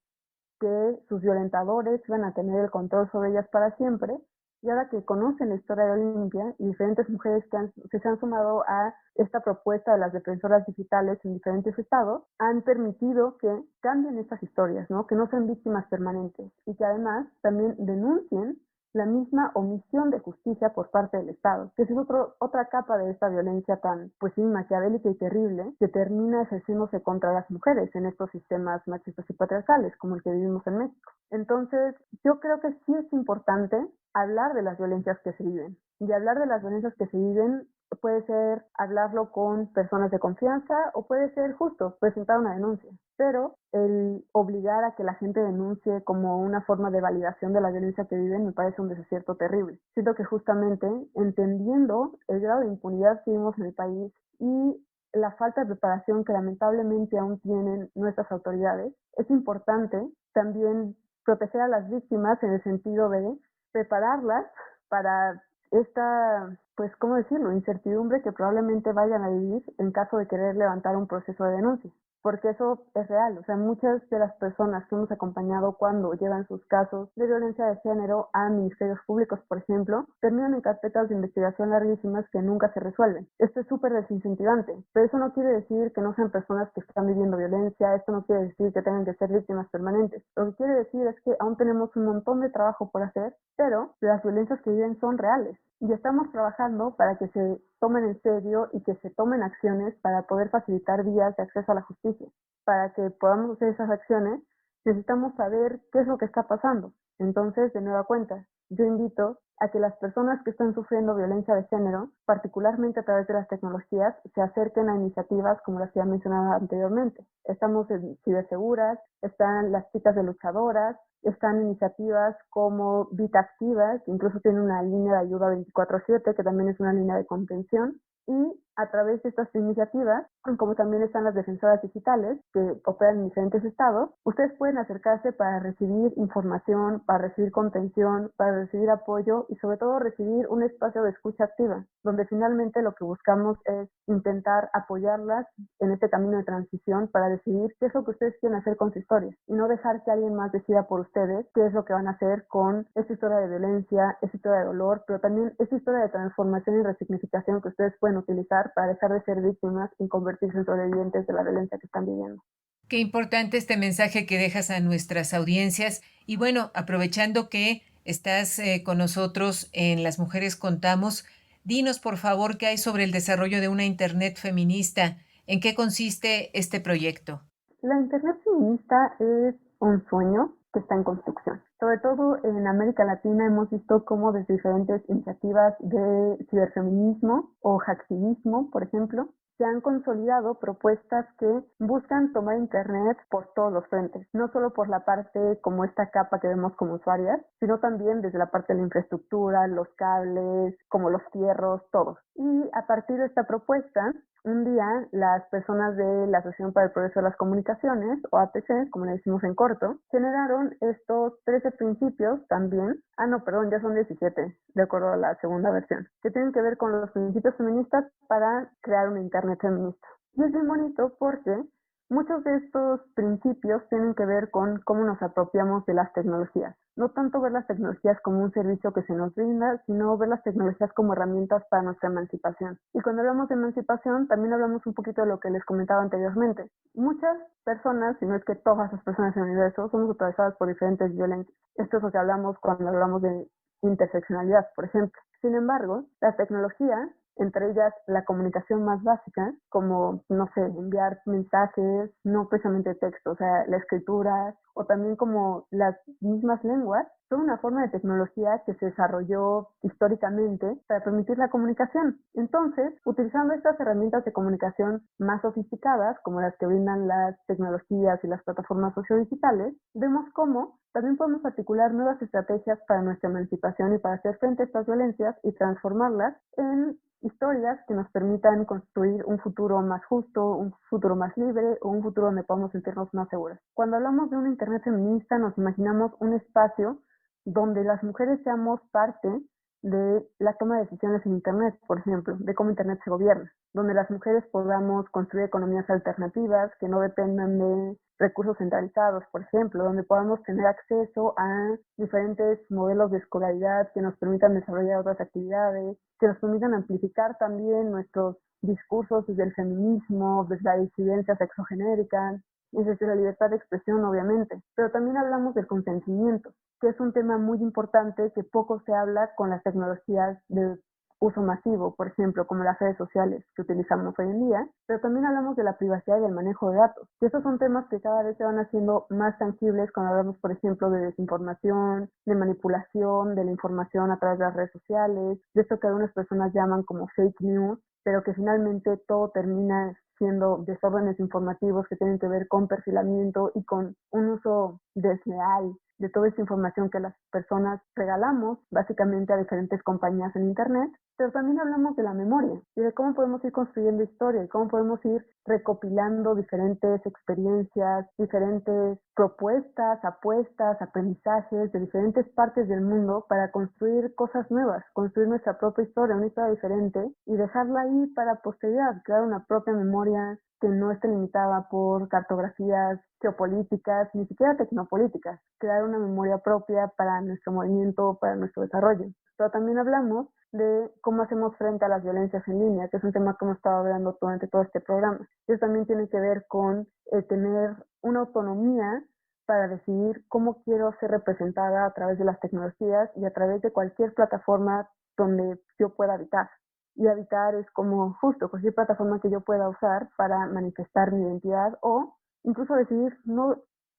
que sus violentadores iban a tener el control sobre ellas para siempre. Y ahora que conocen la historia de Olimpia y diferentes mujeres que se han sumado a esta propuesta de las defensoras digitales en diferentes estados, han permitido que cambien estas historias, ¿no? Que no sean víctimas permanentes y que además también denuncien la misma omisión de justicia por parte del Estado, que es otra capa de esta violencia tan, pues sí, maquiavélica y terrible, que termina ejerciéndose contra las mujeres en estos sistemas machistas y patriarcales, como el que vivimos en México. Entonces, yo creo que sí es importante hablar de las violencias que se viven. Y hablar de las violencias que se viven puede ser hablarlo con personas de confianza o puede ser justo presentar una denuncia. Pero el obligar a que la gente denuncie como una forma de validación de la violencia que viven me parece un desacierto terrible. Siento que justamente entendiendo el grado de impunidad que vivimos en el país y la falta de preparación que lamentablemente aún tienen nuestras autoridades, es importante también proteger a las víctimas en el sentido de prepararlas para esta, pues, ¿cómo decirlo?, incertidumbre que probablemente vayan a vivir en caso de querer levantar un proceso de denuncia. Porque eso es real, o sea, muchas de las personas que hemos acompañado cuando llevan sus casos de violencia de género a ministerios públicos, por ejemplo, terminan en carpetas de investigación larguísimas que nunca se resuelven. Esto es súper desincentivante, pero eso no quiere decir que no sean personas que están viviendo violencia, esto no quiere decir que tengan que ser víctimas permanentes. Lo que quiere decir es que aún tenemos un montón de trabajo por hacer, pero las violencias que viven son reales. Y estamos trabajando para que se tomen en serio y que se tomen acciones para poder facilitar vías de acceso a la justicia. Para que podamos hacer esas acciones, necesitamos saber qué es lo que está pasando. Entonces, de nueva cuenta, yo invito a que las personas que están sufriendo violencia de género, particularmente a través de las tecnologías, se acerquen a iniciativas como las que ya mencionaba anteriormente. Estamos en Ciberseguras, están las chicas de luchadoras, están iniciativas como Vita Activas, que incluso tiene una línea de ayuda 24/7, que también es una línea de contención. Y a través de estas iniciativas, como también están las defensoras digitales que operan en diferentes estados, ustedes pueden acercarse para recibir información, para recibir contención, para recibir apoyo y sobre todo recibir un espacio de escucha activa, donde finalmente lo que buscamos es intentar apoyarlas en este camino de transición para decidir qué es lo que ustedes quieren hacer con su historia y no dejar que alguien más decida por ustedes qué es lo que van a hacer con esta historia de violencia, esta historia de dolor, pero también esta historia de transformación y resignificación que ustedes pueden utilizar para dejar de ser víctimas y convertirse en sobrevivientes de la violencia que están viviendo. Qué importante este mensaje que dejas a nuestras audiencias. Y bueno, aprovechando que estás con nosotros en Las Mujeres Contamos, dinos por favor qué hay sobre el desarrollo de una Internet feminista. ¿En qué consiste este proyecto? La Internet feminista es un sueño que está en construcción. Sobre todo en América Latina hemos visto cómo desde diferentes iniciativas de ciberfeminismo o hacktivismo, por ejemplo, se han consolidado propuestas que buscan tomar Internet por todos los frentes, no solo por la parte como esta capa que vemos como usuarias, sino también desde la parte de la infraestructura, los cables, como los fierros, todos. Y a partir de esta propuesta, un día las personas de la Asociación para el Progreso de las Comunicaciones, o APC, como le decimos en corto, generaron estos 13 principios también, ya son 17, de acuerdo a la segunda versión, que tienen que ver con los principios feministas para crear una Internet feminista. Y es bien bonito porque muchos de estos principios tienen que ver con cómo nos apropiamos de las tecnologías. No tanto ver las tecnologías como un servicio que se nos brinda, sino ver las tecnologías como herramientas para nuestra emancipación. Y cuando hablamos de emancipación, también hablamos un poquito de lo que les comentaba anteriormente. Muchas personas, si no es que todas las personas en el universo, somos atravesadas por diferentes violencias. Esto es lo que hablamos cuando hablamos de interseccionalidad, por ejemplo. Sin embargo, la tecnología, entre ellas la comunicación más básica, como, enviar mensajes, no precisamente texto, o sea, la escritura, o también como las mismas lenguas, son una forma de tecnología que se desarrolló históricamente para permitir la comunicación. Entonces, utilizando estas herramientas de comunicación más sofisticadas, como las que brindan las tecnologías y las plataformas sociodigitales, vemos cómo también podemos articular nuevas estrategias para nuestra emancipación y para hacer frente a estas violencias y transformarlas en historias que nos permitan construir un futuro más justo, un futuro más libre o un futuro donde podamos sentirnos más seguras. Cuando hablamos de una Internet feminista, nos imaginamos un espacio donde las mujeres seamos parte de la toma de decisiones en Internet, por ejemplo, de cómo Internet se gobierna, donde las mujeres podamos construir economías alternativas que no dependan de recursos centralizados, por ejemplo, donde podamos tener acceso a diferentes modelos de escolaridad que nos permitan desarrollar otras actividades, que nos permitan amplificar también nuestros discursos desde el feminismo, desde la disidencia sexogenérica, y desde la libertad de expresión, obviamente. Pero también hablamos del consentimiento, que es un tema muy importante que poco se habla con las tecnologías de uso masivo, por ejemplo, como las redes sociales que utilizamos hoy en día, pero también hablamos de la privacidad y del manejo de datos. Y estos son temas que cada vez se van haciendo más tangibles cuando hablamos, por ejemplo, de desinformación, de manipulación de la información a través de las redes sociales, de esto que algunas personas llaman como fake news, pero que finalmente todo termina siendo desórdenes informativos que tienen que ver con perfilamiento y con un uso desleal de toda esta información que las personas regalamos básicamente a diferentes compañías en Internet, pero también hablamos de la memoria y de cómo podemos ir construyendo historia y cómo podemos ir recopilando diferentes experiencias, diferentes propuestas, apuestas, aprendizajes de diferentes partes del mundo para construir cosas nuevas, construir nuestra propia historia, una historia diferente y dejarla ahí para posteridad, crear una propia memoria que no esté limitada por cartografías geopolíticas, ni siquiera tecnopolíticas, crear una memoria propia para nuestro movimiento, para nuestro desarrollo. Pero también hablamos de cómo hacemos frente a las violencias en línea, que es un tema que hemos estado hablando durante todo este programa. Eso también tiene que ver con tener una autonomía para decidir cómo quiero ser representada a través de las tecnologías y a través de cualquier plataforma donde yo pueda habitar. Y habitar es como justo cualquier plataforma que yo pueda usar para manifestar mi identidad o incluso decidir no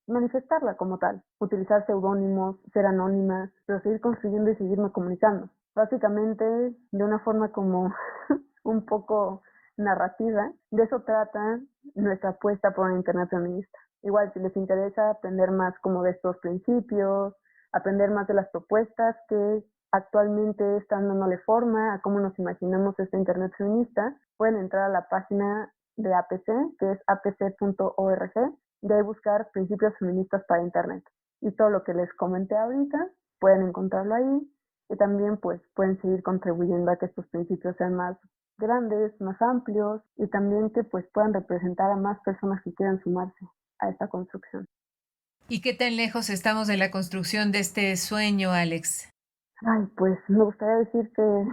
manifestarla como tal, utilizar seudónimos, ser anónima, pero seguir construyendo y seguirme comunicando. Básicamente, de una forma como un poco narrativa, de eso trata nuestra apuesta por una Internet feminista. Igual, si les interesa aprender más como de estos principios, aprender más de las propuestas que actualmente están dándole forma a cómo nos imaginamos esta Internet feminista, pueden entrar a la página de APC, que es apc.org, y ahí buscar principios feministas para Internet. Y todo lo que les comenté ahorita, pueden encontrarlo ahí, y también pues pueden seguir contribuyendo a que estos principios sean más grandes, más amplios, y también que pues puedan representar a más personas que quieran sumarse a esta construcción. ¿Y qué tan lejos estamos de la construcción de este sueño, Alex? Ay, pues me gustaría decir que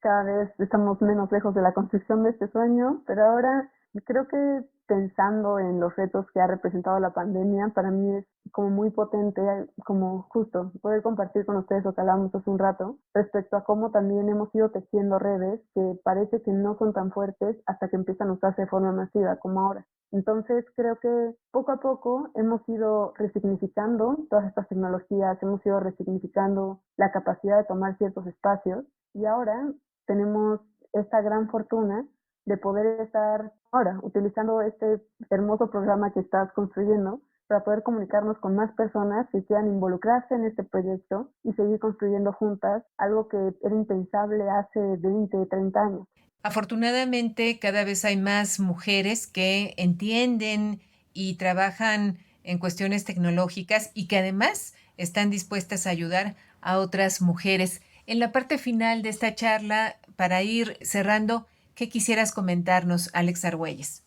cada vez estamos menos lejos de la construcción de este sueño, pero ahora creo que pensando en los retos que ha representado la pandemia, para mí es como muy potente, como justo poder compartir con ustedes lo que hablábamos hace un rato, respecto a cómo también hemos ido tejiendo redes que parece que no son tan fuertes hasta que empiezan a usarse de forma masiva como ahora. Entonces creo que poco a poco hemos ido resignificando todas estas tecnologías, hemos ido resignificando la capacidad de tomar ciertos espacios y ahora tenemos esta gran fortuna de poder estar ahora utilizando este hermoso programa que estás construyendo para poder comunicarnos con más personas que quieran involucrarse en este proyecto y seguir construyendo juntas algo que era impensable hace 20, 30 años. Afortunadamente, cada vez hay más mujeres que entienden y trabajan en cuestiones tecnológicas y que además están dispuestas a ayudar a otras mujeres. En la parte final de esta charla, para ir cerrando, ¿qué quisieras comentarnos, Alex Argüelles?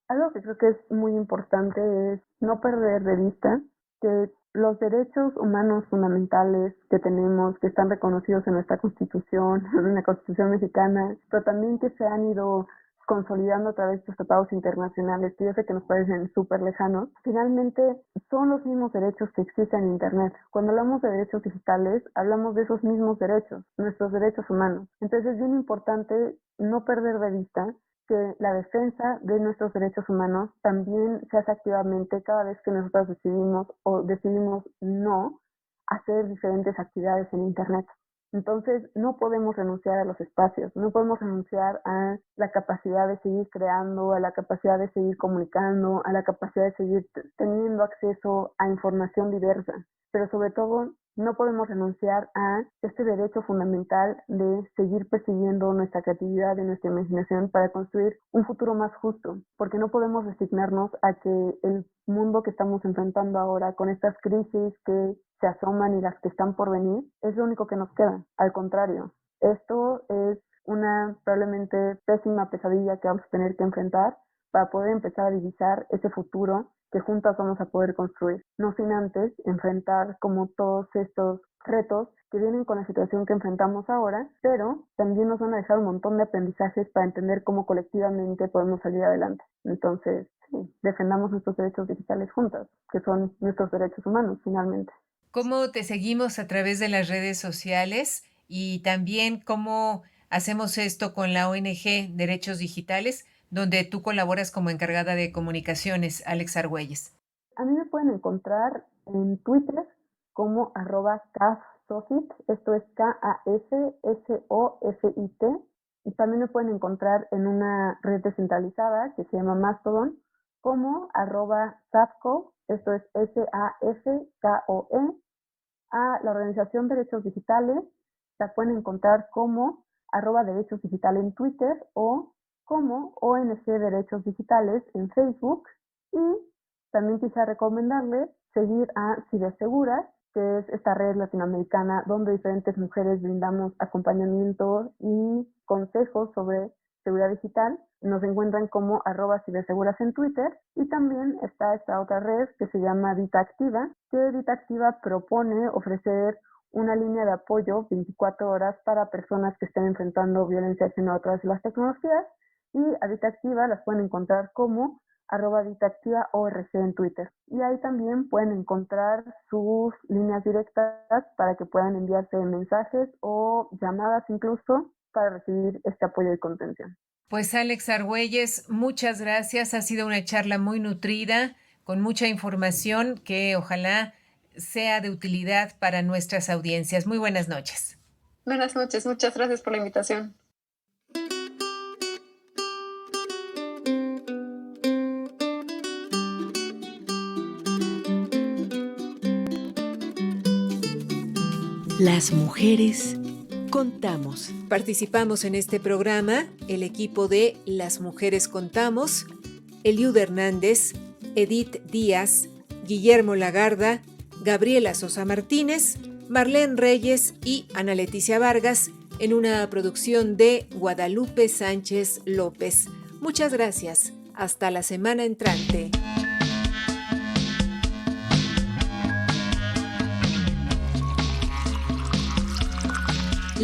Algo que creo que es muy importante es no perder de vista que los derechos humanos fundamentales que tenemos, que están reconocidos en nuestra Constitución, en la Constitución mexicana, pero también que se han ido consolidando a través de estos tratados internacionales, que yo sé que nos parecen súper lejanos, finalmente son los mismos derechos que existen en Internet. Cuando hablamos de derechos digitales, hablamos de esos mismos derechos, nuestros derechos humanos. Entonces es bien importante no perder de vista que la defensa de nuestros derechos humanos también se hace activamente cada vez que nosotros decidimos no hacer diferentes actividades en Internet. Entonces, no podemos renunciar a los espacios, no podemos renunciar a la capacidad de seguir creando, a la capacidad de seguir comunicando, a la capacidad de seguir teniendo acceso a información diversa, pero sobre todo no podemos renunciar a este derecho fundamental de seguir persiguiendo nuestra creatividad y nuestra imaginación para construir un futuro más justo, porque no podemos resignarnos a que el mundo que estamos enfrentando ahora, con estas crisis que se asoman y las que están por venir, es lo único que nos queda. Al contrario, esto es una probablemente pésima pesadilla que vamos a tener que enfrentar para poder empezar a divisar ese futuro que juntas vamos a poder construir, no sin antes enfrentar como todos estos retos que vienen con la situación que enfrentamos ahora, pero también nos van a dejar un montón de aprendizajes para entender cómo colectivamente podemos salir adelante. Entonces, sí, defendamos nuestros derechos digitales juntas, que son nuestros derechos humanos finalmente. ¿Cómo te seguimos a través de las redes sociales y también cómo hacemos esto con la ONG Derechos Digitales, donde tú colaboras como encargada de comunicaciones, Alex Argüelles? A mí me pueden encontrar en Twitter como @KAFSOFIT, esto es KASSOFIT, y también me pueden encontrar en una red descentralizada que se llama Mastodon como @SAFCO, esto es SAFKOE. A la organización Derechos Digitales la pueden encontrar como @Derechos Digital en Twitter o como ONG Derechos Digitales en Facebook, y también quisiera recomendarles seguir a Ciberseguras, que es esta red latinoamericana donde diferentes mujeres brindamos acompañamiento y consejos sobre seguridad digital. Nos encuentran como @Ciberseguras en Twitter, y también está esta otra red que se llama Vita Activa, que Vita Activa propone ofrecer una línea de apoyo 24 horas para personas que estén enfrentando violencia de género a través de las tecnologías, y a Vita Activa las pueden encontrar como @VitaActivaORG en Twitter. Y ahí también pueden encontrar sus líneas directas para que puedan enviarse mensajes o llamadas incluso para recibir este apoyo y contención. Pues Alex Argüelles, muchas gracias. Ha sido una charla muy nutrida, con mucha información que ojalá sea de utilidad para nuestras audiencias. Muy buenas noches. Buenas noches, muchas gracias por la invitación. Las mujeres contamos. Participamos en este programa el equipo de Las Mujeres Contamos, Eliud Hernández, Edith Díaz, Guillermo Lagarda, Gabriela Sosa Martínez, Marlene Reyes y Ana Leticia Vargas, en una producción de Guadalupe Sánchez López. Muchas gracias. Hasta la semana entrante.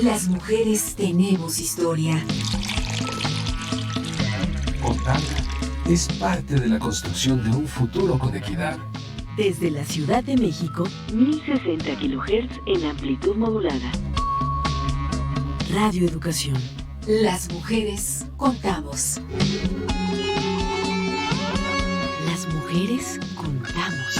Las mujeres tenemos historia. Contarla es parte de la construcción de un futuro con equidad. Desde la Ciudad de México, 1060 kHz en amplitud modulada. Radio Educación. Las mujeres contamos. Las mujeres contamos.